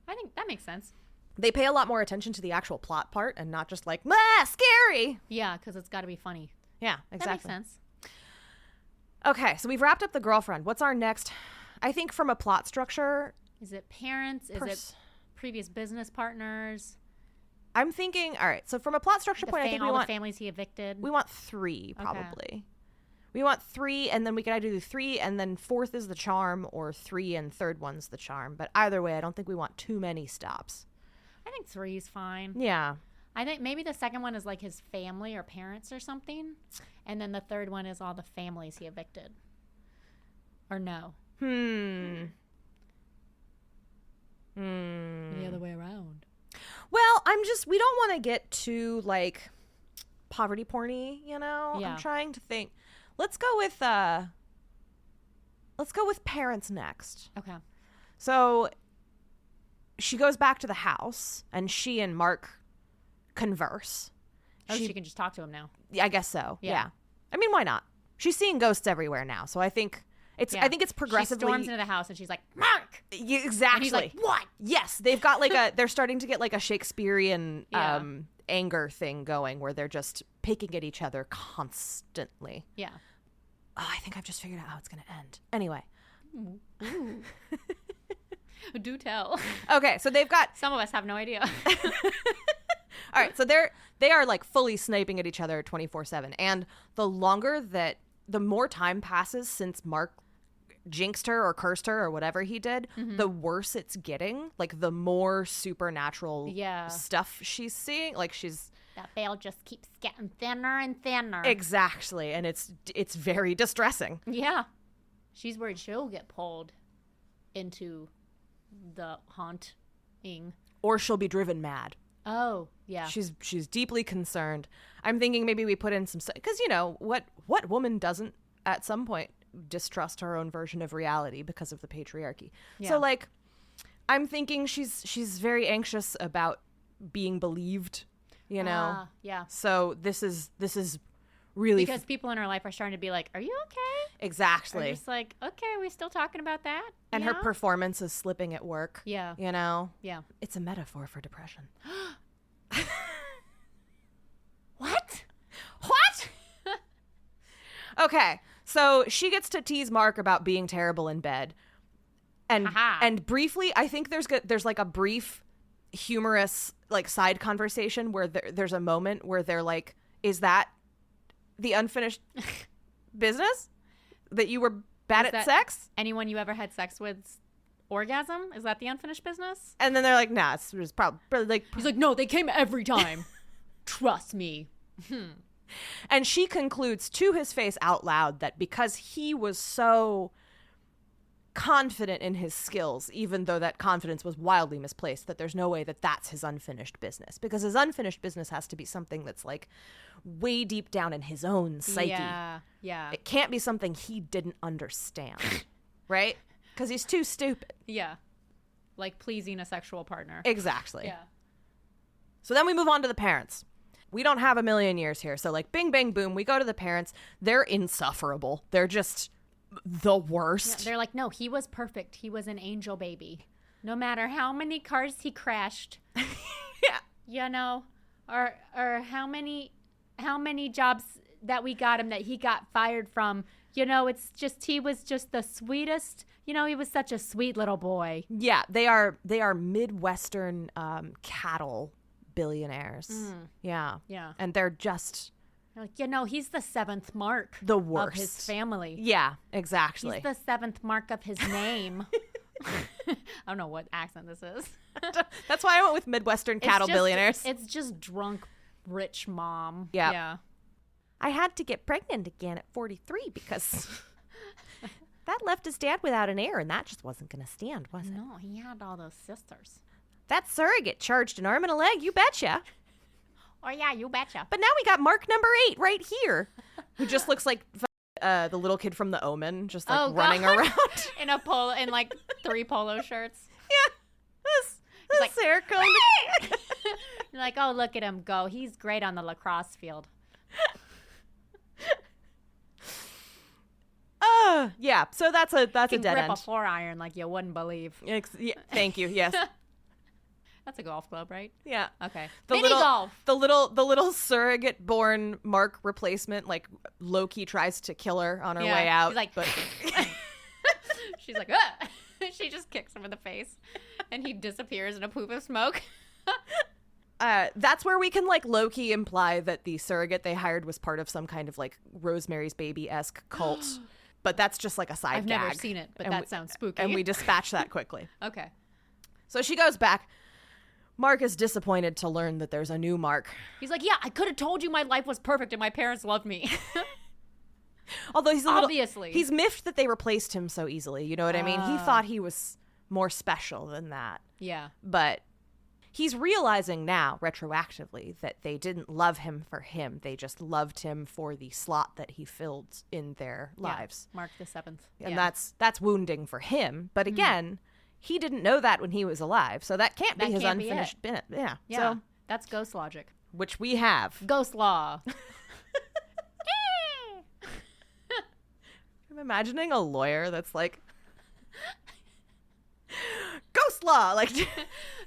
I think that makes sense. They pay a lot more attention to the actual plot part and not just like, scary. Yeah, because it's got to be funny. Yeah, exactly. That makes sense. Okay, so we've wrapped up the girlfriend. What's our next? I think from a plot structure. Is it parents? Is it previous business partners? I'm thinking, all right, so from a plot structure point, I think all the families he evicted. We want 3, probably. Okay. We want 3, and then we could either do 3, and then 4th is the charm, or 3 and 3rd one's the charm. But either way, I don't think we want too many stops. I think 3 is fine. Yeah. I think maybe the second one is like his family or parents or something. And then the 3rd one is all the families he evicted. Or no. The other way around. Well, we don't want to get too, like, poverty porny, you know? Yeah. I'm trying to think. Let's go with parents next. Okay. So she goes back to the house, and she and Mark converse. Oh, she can just talk to him now. I guess so. Yeah. I mean, why not? She's seeing ghosts everywhere now, so I think it's progressively. She storms into the house and she's like, Mark! Exactly. And he's like, what? Yes, they've got like they're starting to get like a Shakespearean anger thing going where they're just picking at each other constantly. Yeah. Oh, I think I've just figured out how it's going to end. Anyway. Ooh. Do tell. Okay, so they've got... Some of us have no idea. All right, so they are like fully sniping at each other 24/7. And the more time passes since Mark jinxed her or cursed her or whatever he did, the worse it's getting. Like the more supernatural stuff she's seeing. Like that veil just keeps getting thinner and thinner. Exactly, and it's very distressing. Yeah. She's worried she'll get pulled into the haunting. Or she'll be driven mad. Oh, yeah. She's deeply concerned. I'm thinking maybe we put in some... Because, you know, what woman doesn't at some point distrust her own version of reality because of the patriarchy? Yeah. So, like, I'm thinking she's very anxious about being believed, you know? Yeah. So this is really... Because people in her life are starting to be like, are you okay? Exactly. Or just like, okay, are we still talking about that? And her performance is slipping at work. Yeah. You know? Yeah. It's a metaphor for depression. What? What? Okay. So she gets to tease Mark about being terrible in bed. And briefly, I think there's like a brief humorous like side conversation where there's a moment where they're like, is that the unfinished business? That you were bad at sex? Anyone you ever had sex with orgasm? Is that the unfinished business? And then they're like, nah, it was probably like... He's like, no, they came every time. Trust me. And she concludes to his face out loud that because he was so confident in his skills, even though that confidence was wildly misplaced, that there's no way that that's his unfinished business. Because his unfinished business has to be something that's like way deep down in his own psyche. Yeah. It can't be something he didn't understand. Right? Because he's too stupid. Yeah. Like pleasing a sexual partner. Exactly. Yeah. So then we move on to the parents. We don't have a million years here. So like bing, bang, boom. We go to the parents. They're insufferable. They're just the worst. Yeah, they're like, no, he was perfect. He was an angel baby. No matter how many cars he crashed. Yeah. You know, or how many jobs that we got him that he got fired from. You know, it's just, he was just the sweetest. You know, he was such a sweet little boy. Yeah, they are Midwestern cattle billionaires. Yeah. Yeah. And they're just Like, you know, he's the seventh mark the of worst. his family. Yeah, exactly. He's the seventh mark of his name. I don't know what accent this is. That's why I went with Midwestern cattle billionaires. It's just drunk, rich mom. Yeah. Yeah. I had to get pregnant again at 43 because that left his dad without an heir, and that just wasn't going to stand, was it? No, he had all those sisters. That surrogate charged an arm and a leg, you betcha. Oh, yeah, you betcha. But now we got Mark number 8 right here, who just looks like the little kid from The Omen, just like running around. in like 3 polo shirts. Yeah. This like, hair comb. You're like, oh, look at him go. He's great on the lacrosse field. Yeah, so that's a dead grip end. a 4-iron like you wouldn't believe. Yeah, thank you. Yes. That's a golf club, right? Yeah. Okay. Mini golf. The little surrogate born Mark replacement, like Loki tries to kill her on her way out. He's like, but she's like, ah! She just kicks him in the face, and he disappears in a poop of smoke. That's where we can like Loki imply that the surrogate they hired was part of some kind of like Rosemary's Baby-esque cult. But that's just like a side I've gag. never seen it, but that sounds spooky. And we dispatch that quickly. Okay. So she goes back. Mark is disappointed to learn that there's a new Mark. He's like, yeah, I could have told you my life was perfect and my parents loved me. Although he's obviously he's miffed that they replaced him so easily. You know what I mean? He thought he was more special than that. Yeah. But he's realizing now, retroactively, that they didn't love him for him. They just loved him for the slot that he filled in their lives. Mark the 7th. And that's wounding for him. But again, he didn't know that when he was alive. So that can't be his unfinished bit. Yeah. Yeah. So, that's ghost logic. which we have. Ghost law. I'm imagining a lawyer that's like, ghost law. Like,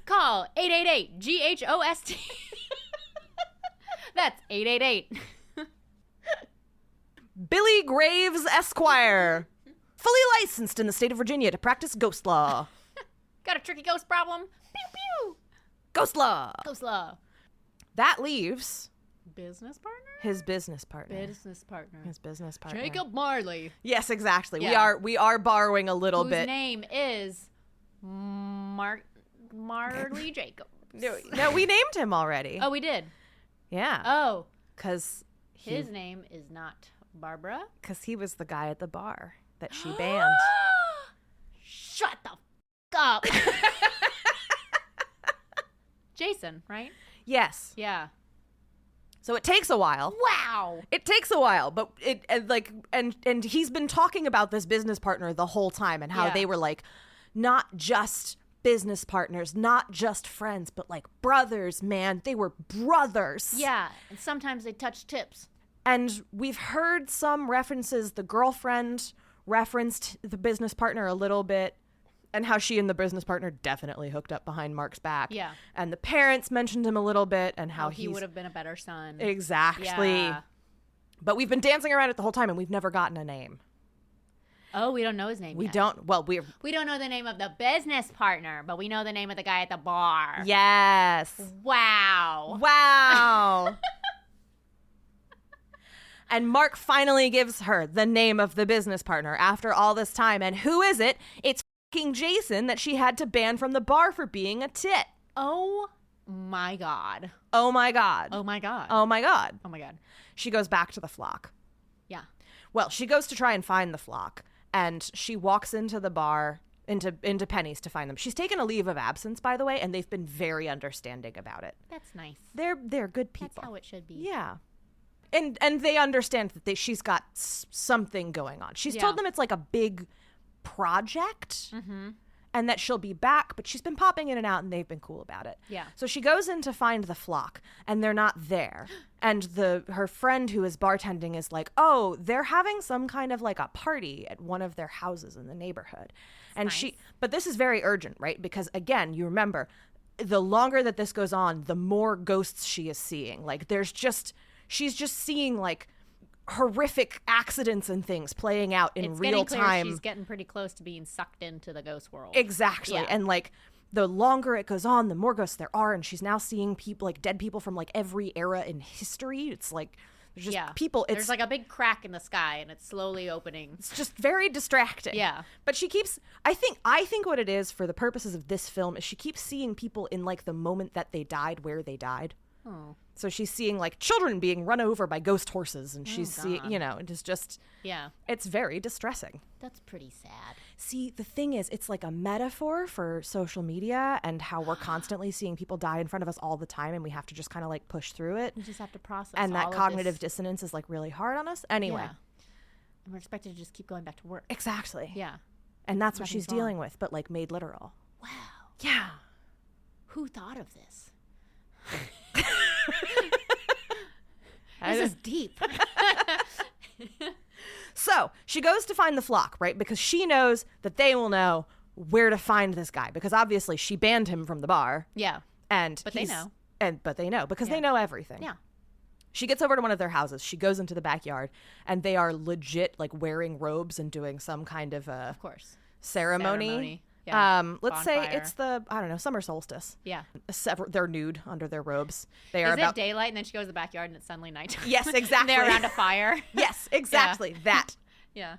Call 888-GHOST. That's 888. Billy Graves Esquire, fully licensed in the state of Virginia to practice ghost law. Got a tricky ghost problem? Pew pew. Ghost law. Ghost law. That leaves Business partner? his business partner. Business partner. His business partner. Jacob Marley. Yes, exactly. Yeah. We are borrowing a little Whose bit. name is Marley Jacobs. No, we named him already. Oh, we did. Yeah. Oh, Because his name is not Barbara. he was the guy at the bar that she banned. Shut the up. Jason, right? Yes. Yeah. So it takes a while. Wow. It takes a while, but and he's been talking about this business partner the whole time and how they were like not just business partners, not just friends, but like brothers, man. They were brothers. Yeah, and sometimes they touch tips. And we've heard some references. The girlfriend referenced the business partner a little bit and how she and the business partner definitely hooked up behind Mark's back. Yeah. And the parents mentioned him a little bit and how he would have been a better son. Exactly. Yeah. But we've been dancing around it the whole time and we've never gotten a name. Oh, we don't know his name We yet. don't. Well, We don't know the name of the business partner, but we know the name of the guy at the bar. Yes. Wow. Wow. And Mark finally gives her the name of the business partner after all this time. And who is it? It's fucking Jason that she had to ban from the bar for being a tit. Oh my God. Oh my God. Oh my God. Oh my God. Oh my God. She goes back to the flock. Yeah. Well, she goes to try and find the flock. And she walks into the bar, into Penny's to find them. She's taken a leave of absence, by the way, and they've been very understanding about it. That's nice. They're good people. That's how it should be. Yeah. And they understand that she's got something going on. She's told them it's like a big project and that she'll be back, but she's been popping in and out and they've been cool about it. Yeah. So she goes in to find the flock and they're not there. And her friend who is bartending is like, oh, they're having some kind of like a party at one of their houses in the neighborhood. And nice. But this is very urgent, right? Because again, you remember, the longer that this goes on, the more ghosts she is seeing. Like she's just seeing like horrific accidents and things playing out in real time. She's getting pretty close to being sucked into the ghost world. Exactly. Yeah. And like the longer it goes on, the more ghosts there are. And she's now seeing people, like dead people from like every era in history. It's like there's just people. There's like a big crack in the sky and it's slowly opening. It's just very distracting. Yeah. But she keeps, I think what it is for the purposes of this film is she keeps seeing people in like the moment that they died, where they died. Oh. So she's seeing like children being run over by ghost horses, and she's seeing, it is just, it's very distressing. That's pretty sad. See, the thing is, it's like a metaphor for social media and how we're constantly seeing people die in front of us all the time, and we have to just kind of like push through it. We just have to process and that all cognitive of this. dissonance is like really hard on us. Anyway. Yeah. And we're expected to just keep going back to work. Exactly. Yeah. And that's what she's Nothing's dealing with, but like made literal. Wow. Yeah. Who thought of this? This is deep. So she goes to find the flock, right? Because she knows that they will know where to find this guy, because obviously she banned him from the bar. Yeah. But they know because they know everything. Yeah. She gets over to one of their houses. She goes into the backyard, and they are legit like wearing robes and doing some kind of Of course. ceremony. Yeah. Let's say Bonfire. it's the summer solstice. Yeah. They're nude under their robes. They are Is about it daylight and then she goes to the backyard and it's suddenly nighttime? Yes, exactly. They're around a fire. Yes, exactly. That. Yeah.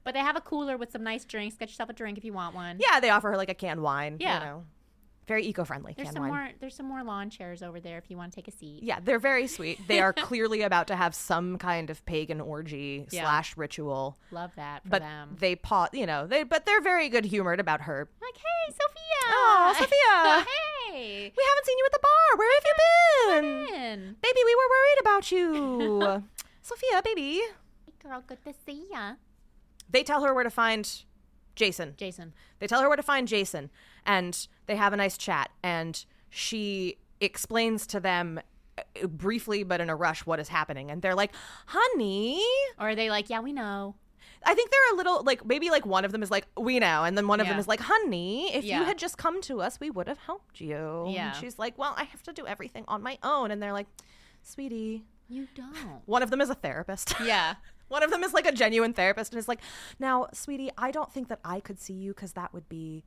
But they have a cooler with some nice drinks. Get yourself a drink if you want one. Yeah, they offer her like a canned wine. Yeah. Very eco-friendly There's canned some wine. more. There's some more lawn chairs over there if you want to take a seat. Yeah, they're very sweet. They are clearly about to have some kind of pagan orgy / ritual. Love that for But them. they but they're very good humored about her. Like, hey, Sophia. Oh, Sophia. Hey. We haven't seen you at the bar. Where have you been? Man. Baby, we were worried about you. Sophia, baby. Girl, good to see ya. They tell her where to find Jason. They tell her where to find Jason, and they have a nice chat, and she explains to them briefly but in a rush what is happening, and they're like, honey. Or are they like, yeah, we know. I think they're a little like, maybe like one of them is like, we know, and then one of them Yeah. is like, honey, if you Yeah. had just come to us, we would have helped you. Yeah. And she's like, well, I have to do everything on my own, and they're like, sweetie. You don't. One of them is a therapist. Yeah. One of them is like a genuine therapist and is like, now, sweetie, I don't think that I could see you because that would be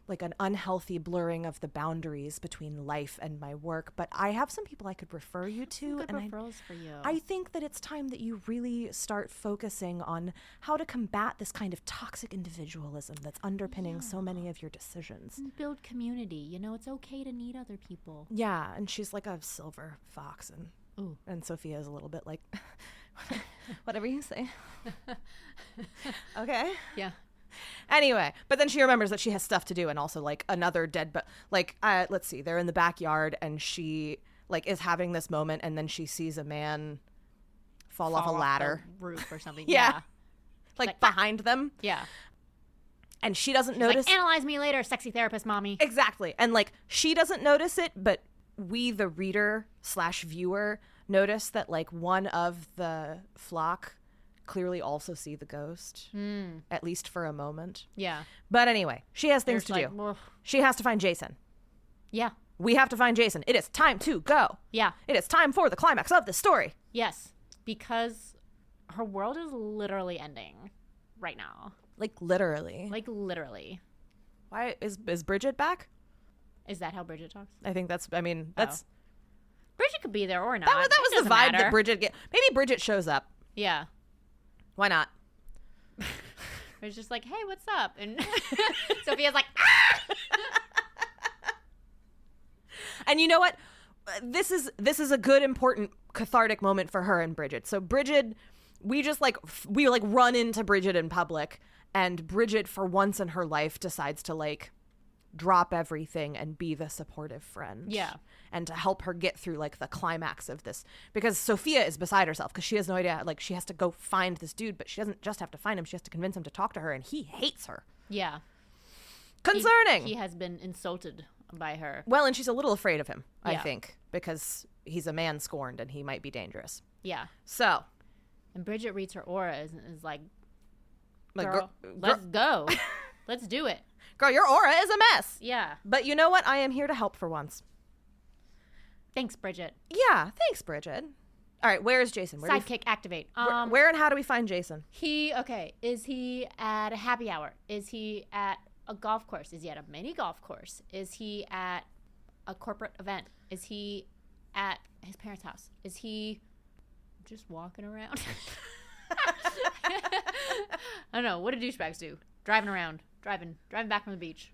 like an unhealthy blurring of the boundaries between life and my work. But I have some people I could refer you to. Good And referrals for you. I think that it's time that you really start focusing on how to combat this kind of toxic individualism that's underpinning so many of your decisions. And build community. You know, it's okay to need other people. Yeah. And she's like a silver fox. Ooh. And Sophia is a little bit like, whatever you say. Okay. Yeah. Anyway, but then she remembers that she has stuff to do, and also like another dead, but like, let's see, they're in the backyard, and she like is having this moment, and then she sees a man fall off a ladder, the roof or something. Yeah. Yeah. like behind them, Yeah. and she doesn't She's notice. like, analyze me later, sexy therapist mommy. Exactly, and like she doesn't notice it, but we, the reader / viewer, notice that like one of the flock clearly also see the ghost, at least for a moment. Yeah. But anyway, she has things There's to like, do. ugh. She has to find Jason. Yeah. We have to find Jason. It is time to go. Yeah. It is time for the climax of the story. Yes. Because her world is literally ending right now. Like literally. Like literally. Why is Bridget back? Is that how Bridget talks? I think that's Bridget could be there or not. that It was the doesn't vibe matter. that Bridget get. Maybe Bridget shows up. Yeah. Why not? It's just like, hey, what's up? And Sophia's like, ah! And you know what? This is a good, important, cathartic moment for her and Bridget. So Bridget, we run into Bridget in public, and Bridget, for once in her life, decides to like drop everything and be the supportive friend. Yeah. And to help her get through like the climax of this, because Sophia is beside herself because she has no idea, like she has to go find this dude, but she doesn't just have to find him, she has to convince him to talk to her, and he hates her. Yeah. Concerning. He has been insulted by her. Well, and she's a little afraid of him, I Yeah. think, because he's a man scorned and he might be dangerous. Yeah. So. And Bridget reads her aura and is like, Like, girl, let's go. Let's do it. Girl, your aura is a mess. Yeah. But you know what? I am here to help for once. Thanks, Bridget. Yeah, thanks, Bridget. All right, where is Jason? Sidekick activate. Where and how do we find Jason? Is he at a happy hour? Is he at a golf course? Is he at a mini golf course? Is he at a corporate event? Is he at his parents' house? Is he just walking around? I don't know. What do douchebags do? Driving around. Driving back from the beach.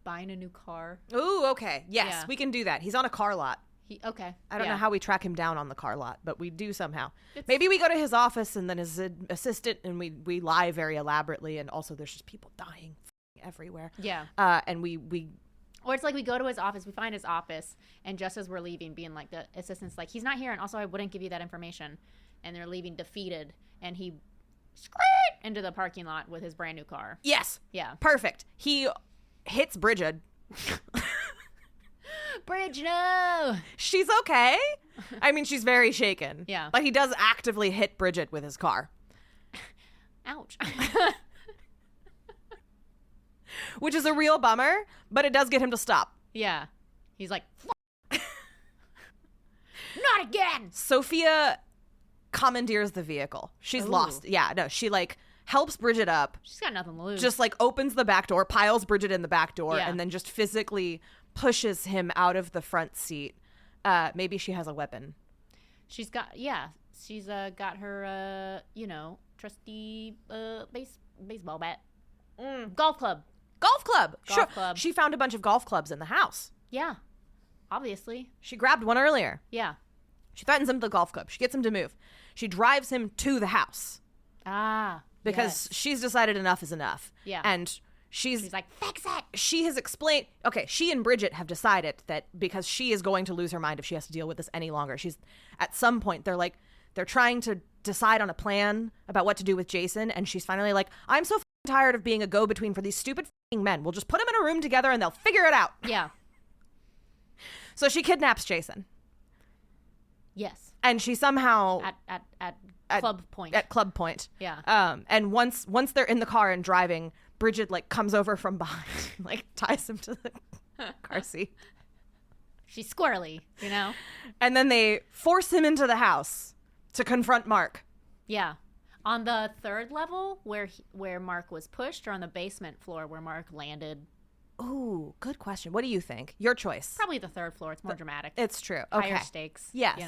Buying a new car. Ooh, okay. Yes, Yeah. we can do that. He's on a car lot. Okay. I don't know how we track him down on the car lot, but we do somehow. It's- Maybe we go to his office and then his assistant, and we lie very elaborately, and also there's just people dying everywhere. Yeah. And we Or it's like we go to his office, we find his office, and just as we're leaving, being like, the assistant's like, he's not here, and also I wouldn't give you that information. And they're leaving defeated, and he screed into the parking lot with his brand new car. yes, Yeah. perfect. He hits Bridget. Bridge, no! She's okay. I mean, she's very shaken. Yeah. But he does actively hit Bridget with his car, Ouch. which is a real bummer, but it does get him to stop. Yeah. He's like, not again! Sophia commandeers the vehicle. She's Ooh. lost. Yeah, no, she like helps Bridget up, She's got nothing to lose. just like opens the back door, piles Bridget in the back door, Yeah. and then just physically pushes him out of the front seat. Maybe she has a weapon. She's got her, trusty baseball bat. Golf club. Golf club. Golf Sure. club. She found a bunch of golf clubs in the house. Yeah. Obviously. She grabbed one earlier. Yeah. She threatens him with the golf club. She gets him to move. She drives him to the house Ah. because she's decided enough is enough. Yeah. And she's like, fix it. she has explained, okay, she and Bridget have decided that because she is going to lose her mind if she has to deal with this any longer. She's at some point, they're trying to decide on a plan about what to do with Jason. And she's finally like, I'm so tired of being a go-between for these stupid men. We'll just put them in a room together and they'll figure it out. Yeah. So she kidnaps Jason. Yes. And she somehow At club point. At club point. Yeah. And once they're in the car and driving, Bridget like comes over from behind, like ties him to the car seat. She's squirrely, And then they force him into the house to confront Mark. Yeah. On the third level where Mark was pushed, or on the basement floor where Mark landed? Ooh, good question. What do you think? Your choice. Probably the third floor. It's more dramatic. It's true. Okay. Higher stakes. Yes.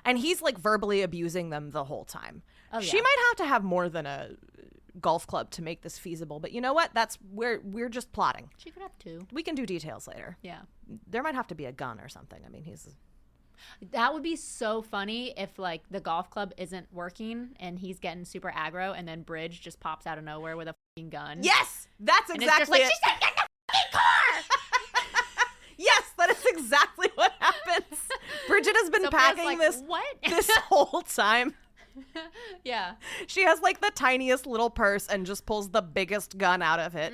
And he's like verbally abusing them the whole time. Oh, She yeah. might have to have more than a golf club to make this feasible, but you know what? That's where we're just plotting. She could have two. We can do details later. Yeah. There might have to be a gun or something. I mean, That would be so funny if like the golf club isn't working and he's getting super aggro, and then Bridge just pops out of nowhere with a fucking gun. Yes, that's And exactly it's just like, it. she said, get in the fucking car! Yes, that is exactly what happens. Bridget has been Sophia's packing like, this what? this whole time. Yeah. She has like the tiniest little purse and just pulls the biggest gun out of it.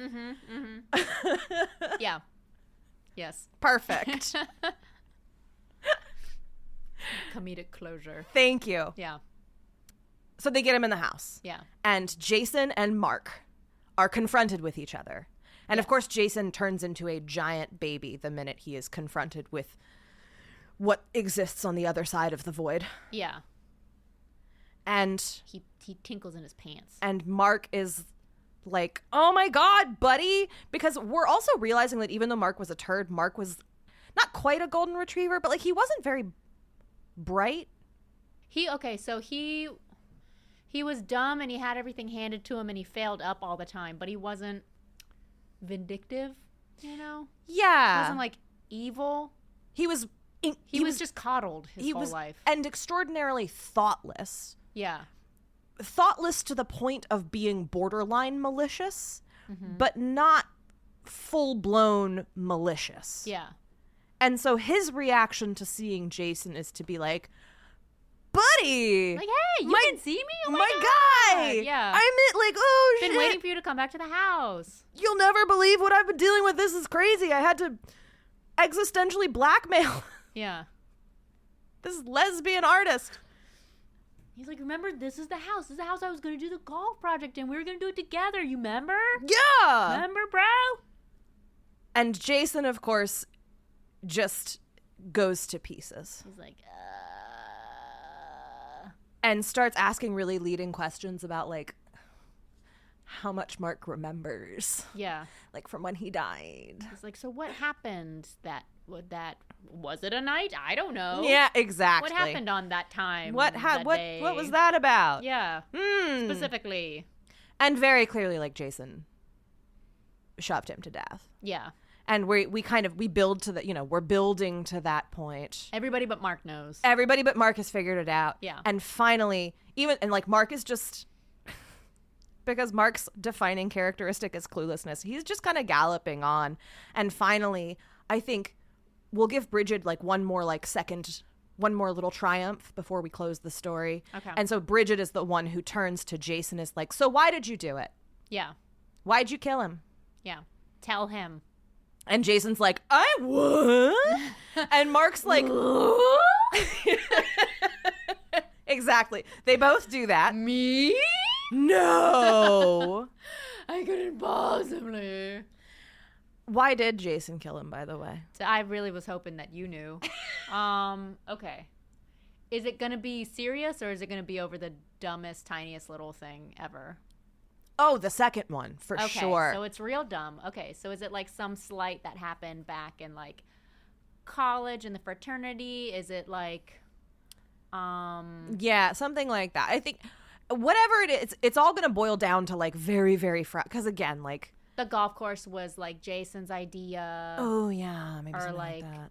Yeah. Yes. Perfect. Comedic closure. Thank you. Yeah. So they get him in the house. Yeah. And Jason and Mark are confronted with each other. And of course, Jason turns into a giant baby the minute he is confronted with what exists on the other side of the void. Yeah. And He tinkles in his pants. And Mark is like, oh my God, buddy. Because we're also realizing that even though Mark was a turd, Mark was not quite a golden retriever, but like he wasn't very bright. So he was dumb and he had everything handed to him and he failed up all the time, but he wasn't vindictive, He Yeah. wasn't like evil. He was just coddled his whole life. And extraordinarily thoughtless. Yeah. Thoughtless to the point of being borderline malicious, but not full-blown malicious. Yeah. And so his reaction to seeing Jason is to be like, buddy, Like, hey, you can see me? Oh my guy. Yeah. I'm it, like, oh, Been shit. waiting for you to come back to the house. You'll never believe what I've been dealing with. This is crazy. I had to existentially blackmail Yeah. this lesbian artist. He's like, remember, this is the house. This is the house I was going to do the golf project in. We were going to do it together. You remember? Yeah. Remember, bro? And Jason, of course, just goes to pieces He's like, and starts asking really leading questions about, like, how much Mark remembers, yeah. like, from when he died. He's like, so what happened was it a night? I don't know. Yeah, exactly. What happened on that time? What day? was that about? Yeah. Specifically. And very clearly, like, Jason shoved him to death. Yeah. And we build to the, we're building to that point. Everybody but Mark knows. Everybody but Mark has figured it out. Yeah. And finally, Mark is just, because Mark's defining characteristic is cluelessness, he's just kind of galloping on. And finally, I think we'll give Bridget like one more little triumph before we close the story. Okay. And so Bridget is the one who turns to Jason, is like, so why did you do it? Yeah. Why'd you kill him? Yeah. Tell him. And Jason's like, I what? And Mark's like, exactly. They both do that. Me? No. I couldn't possibly. Why did Jason kill him, by the way? So I really was hoping that you knew. Okay. Is it going to be serious or is it going to be over the dumbest, tiniest little thing ever? Oh, the second one, for sure. So it's real dumb. Okay, so is it like some slight that happened back in like college in the fraternity? Is it like Yeah, something like that. I think whatever it is, it's all going to boil down to like very, very because again, like the golf course was like Jason's idea? Oh yeah, maybe or something like that.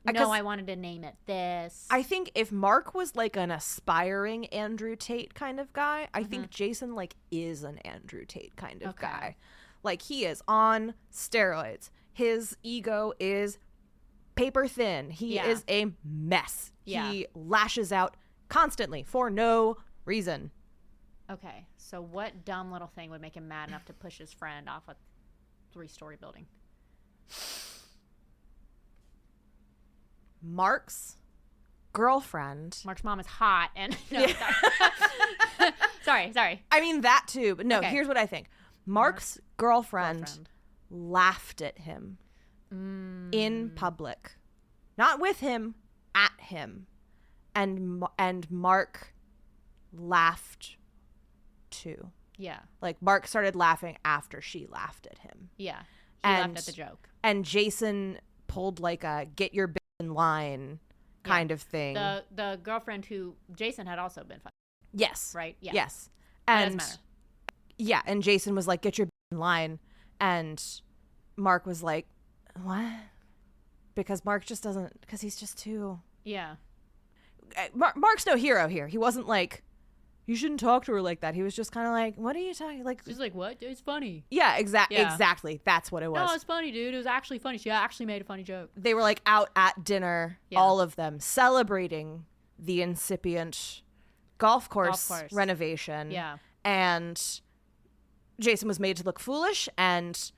No, I wanted to name it this. I think if Mark was like an aspiring Andrew Tate kind of guy, I think Jason like is an Andrew Tate kind of guy. Like he is on steroids. His ego is paper thin. He is a mess. Yeah. He lashes out constantly for no reason. Okay, so what dumb little thing would make him mad enough to push his friend off a 3-story building? Mark's girlfriend. Mark's mom is hot and no, sorry. I mean that too, but no, Okay. Here's what I think. Mark's girlfriend laughed at him in public. Not with him, at him. And Mark laughed too. Yeah. Like Mark started laughing after she laughed at him. Yeah. He laughed at the joke. And Jason pulled like a get your bitch in line kind of thing. The girlfriend who Jason had also been fucking. Yes. Right? Yeah. Yes. That And doesn't matter. yeah, and Jason was like, get your bitch in line. And Mark was like, what? Because Mark just doesn't, because he's just too. Yeah. Mark's no hero here. He wasn't like, you shouldn't talk to her like that. He was just kind of like, what are you talking? Like, She's like, what? It's funny. yeah, Yeah. exactly. That's what it was. No, it's funny, dude. It was actually funny. She actually made a funny joke. They were like out at dinner, all of them, celebrating the incipient golf course renovation. Yeah. And Jason was made to look foolish, and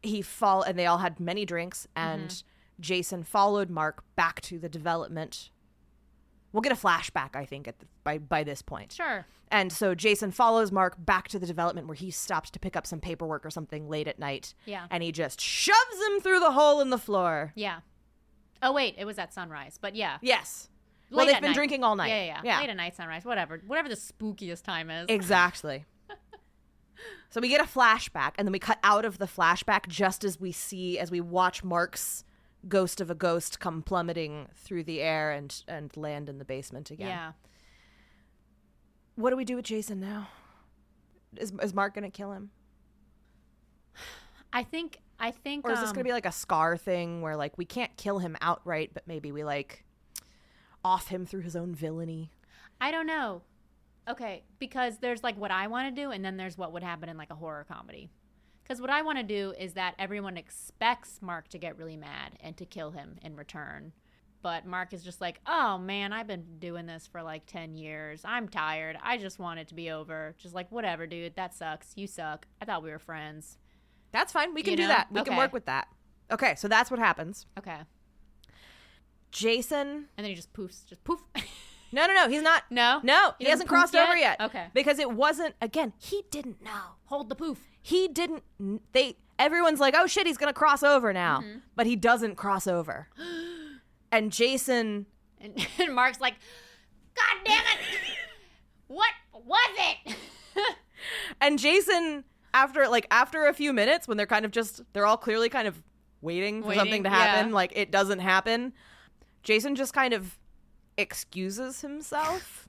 and they all had many drinks, and Jason followed Mark back to the development. We'll get a flashback, I think, by this point. Sure. And so Jason follows Mark back to the development where he stops to pick up some paperwork or something late at night. Yeah. And he just shoves him through the hole in the floor. Yeah. Oh, wait. It was at sunrise. But yeah. Yes. Late Well, they've at been night. drinking all night. Yeah. Late at night, sunrise. Whatever the spookiest time is. Exactly. So we get a flashback, and then we cut out of the flashback just as we watch Mark's ghost of a ghost come plummeting through the air and land in the basement again. Yeah. What do we do with Jason now? Is Mark gonna kill him? I think. Or is this gonna be like a Scar thing where like we can't kill him outright, but maybe we like off him through his own villainy? I don't know. Okay, because there's like what I want to do, and then there's what would happen in like a horror comedy. Because what I want to do is that everyone expects Mark to get really mad and to kill him in return. But Mark is just like, oh, man, I've been doing this for like 10 years. I'm tired. I just want it to be over. Just like, whatever, dude. That sucks. You suck. I thought we were friends. That's fine. We can do that. We can work with that. Okay, so that's what happens. Okay. Jason. And then he just poofs. Just poof. No. He's not. No? He hasn't crossed over yet. Okay. Because it wasn't, again, he didn't know. Hold the poof. He didn't, everyone's like, oh shit, he's going to cross over now. Mm-hmm. But he doesn't cross over. And Jason. And Mark's like, God damn it. What was it? And Jason, after a few minutes, when they're all clearly kind of waiting for something to happen, like it doesn't happen, Jason just kind of excuses himself.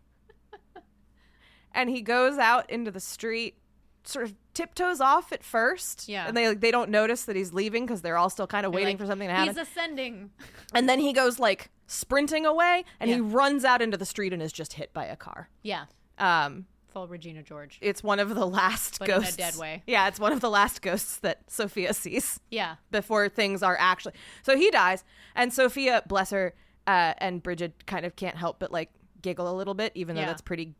And he goes out into the street, sort of tiptoes off at first. Yeah. And they don't notice that he's leaving because they're all still kind of waiting for something to happen. He's ascending. And then he goes like sprinting away and he runs out into the street and is just hit by a car. Yeah. Full Regina George. It's one of the last ghosts. In a dead way. Yeah, it's one of the last ghosts that Sophia sees. Yeah. Before things are actually. So he dies, and Sophia, bless her, and Bridget kind of can't help but like giggle a little bit, even though that's pretty.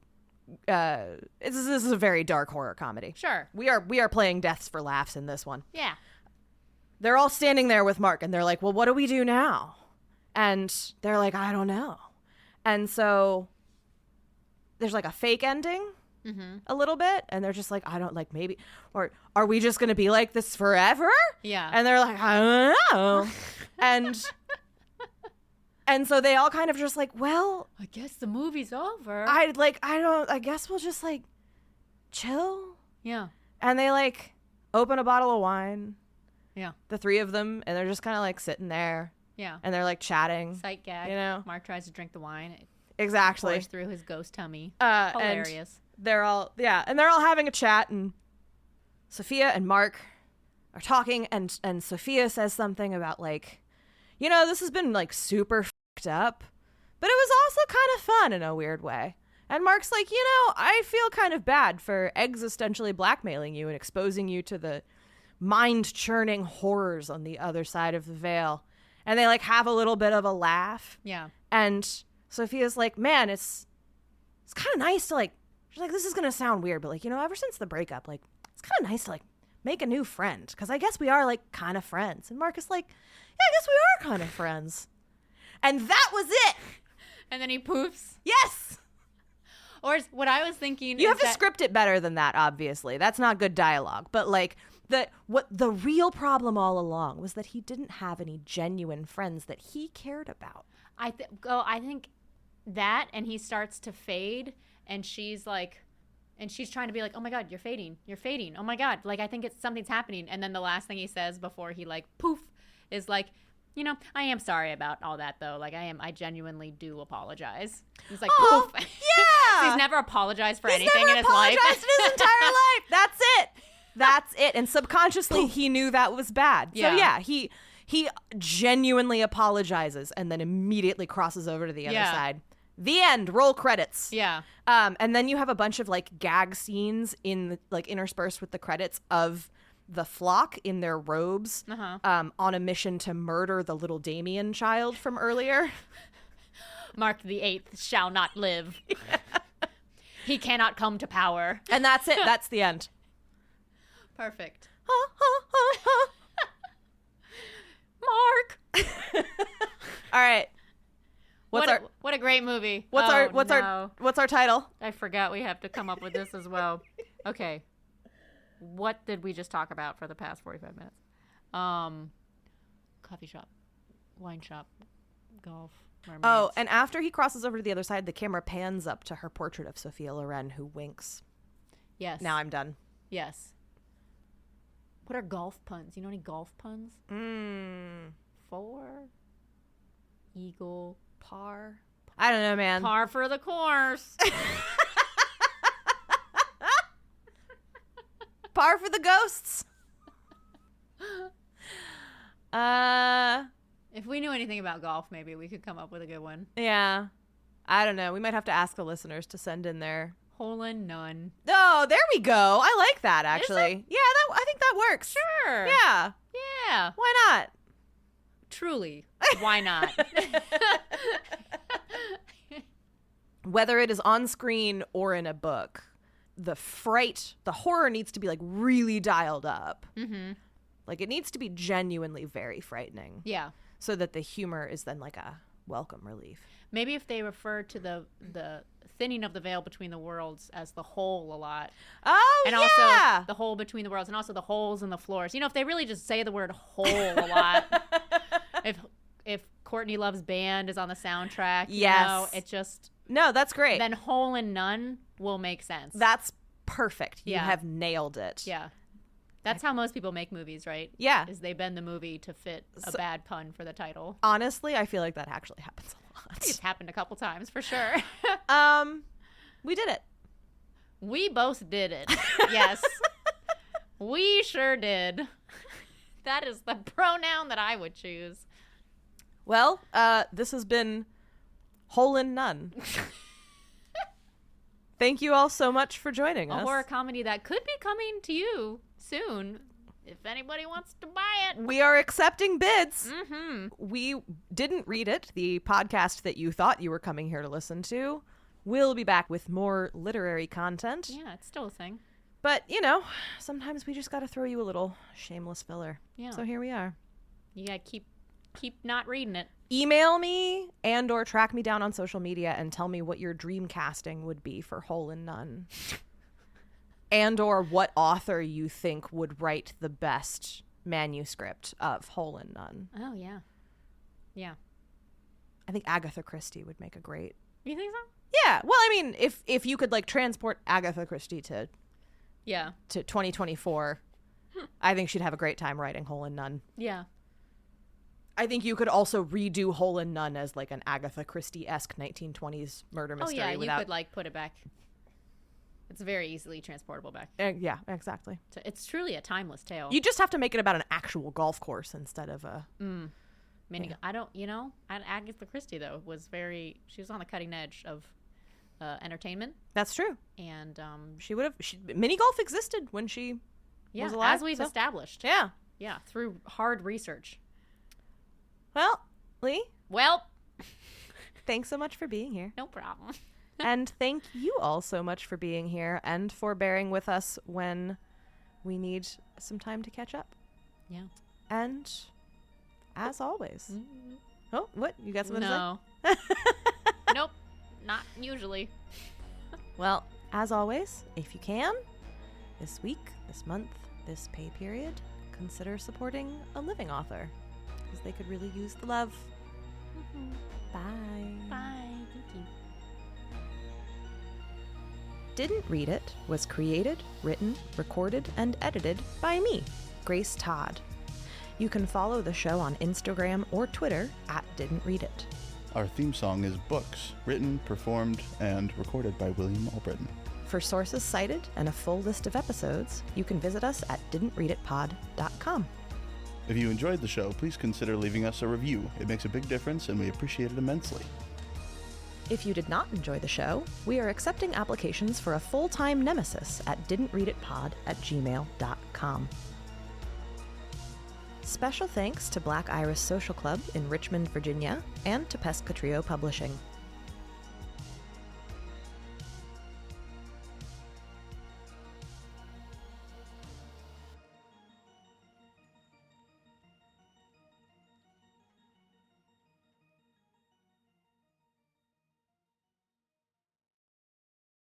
This is a very dark horror comedy. Sure. We are playing deaths for laughs in this one. Yeah. They're all standing there with Mark, and they're like, "Well, what do we do now?" And they're like, "I don't know." And so there's like a fake ending. Mm-hmm. A little bit, and they're just like, I don't like, maybe, or are we just gonna be like this forever? Yeah. And they're like, I don't know. and so they all kind of just like, well, I guess the movie's over. I guess we'll just like chill. Yeah. And they like open a bottle of wine. Yeah. The three of them, and they're just kind of like sitting there. Yeah. And they're like chatting. Sight gag. You know? Mark tries to drink the wine. Exactly. Pours through his ghost tummy. Hilarious. They're all having a chat, and Sophia and Mark are talking, and Sophia says something about like, this has been like super fucked up, but it was also kind of fun in a weird way. And Mark's like, I feel kind of bad for existentially blackmailing you and exposing you to the mind-churning horrors on the other side of the veil. And they like have a little bit of a laugh. Yeah. And Sophia's like, man, it's kind of nice to like, she's like, this is going to sound weird, but like, ever since the breakup, like, it's kind of nice to like make a new friend. Because I guess we are like kind of friends. And Mark is like, yeah, I guess we are kind of friends. And that was it. And then he poofs. Yes. Or what I was thinking You have to script it better than that, obviously. That's not good dialogue. But like, what the real problem all along was that he didn't have any genuine friends that he cared about. I think that, and he starts to fade. And she's like, trying to be like, oh my God, you're fading. Oh my God. Like, I think something's happening. And then the last thing he says before he like poof is like, I am sorry about all that though. Like I genuinely do apologize. He's like, poof. Yeah. So he's never apologized for anything in his life. He's never apologized in his entire life. That's it. And subconsciously he knew that was bad. Yeah. So yeah, he genuinely apologizes and then immediately crosses over to the other side. The end. Roll credits. Yeah. And then you have a bunch of like gag scenes interspersed with the credits of the flock in their robes on a mission to murder the little Damien child from earlier. Mark the 8th shall not live. Yeah. He cannot come to power. And that's it. That's the end. Perfect. Mark. All right. What a great movie. What's our title? I forgot we have to come up with this as well. Okay. What did we just talk about for the past 45 minutes? Coffee shop, wine shop, golf, mermaids. Oh, and after he crosses over to the other side, the camera pans up to her portrait of Sophia Loren, who winks. Yes. Now I'm done. Yes. What are golf puns? You know any golf puns? Four. Eagle. Par. I don't know, man. Par for the course. Par for the ghosts. If we knew anything about golf, maybe we could come up with a good one. Yeah. I don't know. We might have to ask the listeners to send in their hole in none. Oh, there we go. I like that, actually. Yeah, I think that works. Sure. Yeah. Yeah. Why not? Truly. Why not? Whether it is on screen or in a book, the horror needs to be like really dialed up. Mm-hmm. Like it needs to be genuinely very frightening. Yeah. So that the humor is then like a welcome relief. Maybe if they refer to the thinning of the veil between the worlds as the hole a lot. Oh, and also the hole between the worlds, and also the holes in the floors. You know, if they really just say the word hole a lot. if Courtney Love's Band is on the soundtrack, you know, it just... No, that's great. Then Hole in None will make sense. That's perfect. You Yeah. have nailed it. Yeah. That's how most people make movies, right? Yeah. Is they bend the movie to fit a bad pun for the title. Honestly, I feel like that actually happens a lot. It's happened a couple times for sure. We did it. We both did it. Yes. We sure did. That is the pronoun that I would choose. Well, this has been Hole in None. Thank you all so much for joining us. A horror comedy that could be coming to you soon if anybody wants to buy it. We are accepting bids. Mm-hmm. We didn't read it. The podcast that you thought you were coming here to listen to. We'll be back with more literary content. Yeah, it's still a thing. But, you know, sometimes we just got to throw you a little shameless filler. Yeah. So here we are. You gotta keep not reading it. Email me and or track me down on social media and tell me what your dream casting would be for Hole in None. And or what author you think would write the best manuscript of Hole in None. Oh, yeah. Yeah. I think Agatha Christie would make a great... You think so? Yeah. Well, I mean, if you could like transport Agatha Christie to 2024, I think she'd have a great time writing Hole in None. Yeah. I think you could also redo Hole in None as like an Agatha Christie-esque 1920s murder mystery. Oh, yeah, you could like put it back. It's very easily transportable back. Yeah, exactly. So it's truly a timeless tale. You just have to make it about an actual golf course instead of a... I don't, Agatha Christie, though, she was on the cutting edge of entertainment. That's true. And mini golf existed when she was alive. as we've established. Yeah. Yeah, through hard research. Well, Lee. Well, thanks so much for being here. no problem. And thank you all so much for being here and for bearing with us when we need some time to catch up. Yeah. And as always. Mm-hmm. Oh, what? You got something No. to say? Nope. Not usually. Well, as always, if you can, this week, this month, this pay period, consider supporting a living author because they could really use the love. Mm-hmm. Bye. Bye. Thank you. Didn't Read It was created, written, recorded, and edited by me, Grace Todd. You can follow the show on Instagram or Twitter at Didn't Read It. Our theme song is Books, written, performed, and recorded by William Albritton. For sources cited and a full list of episodes, you can visit us at didn'treaditpod.com. If you enjoyed the show, please consider leaving us a review. It makes a big difference, and we appreciate it immensely. If you did not enjoy the show, we are accepting applications for a full-time nemesis at didn'treaditpod@gmail.com. Special thanks to Black Iris Social Club in Richmond, Virginia, and to Pescatrio Publishing.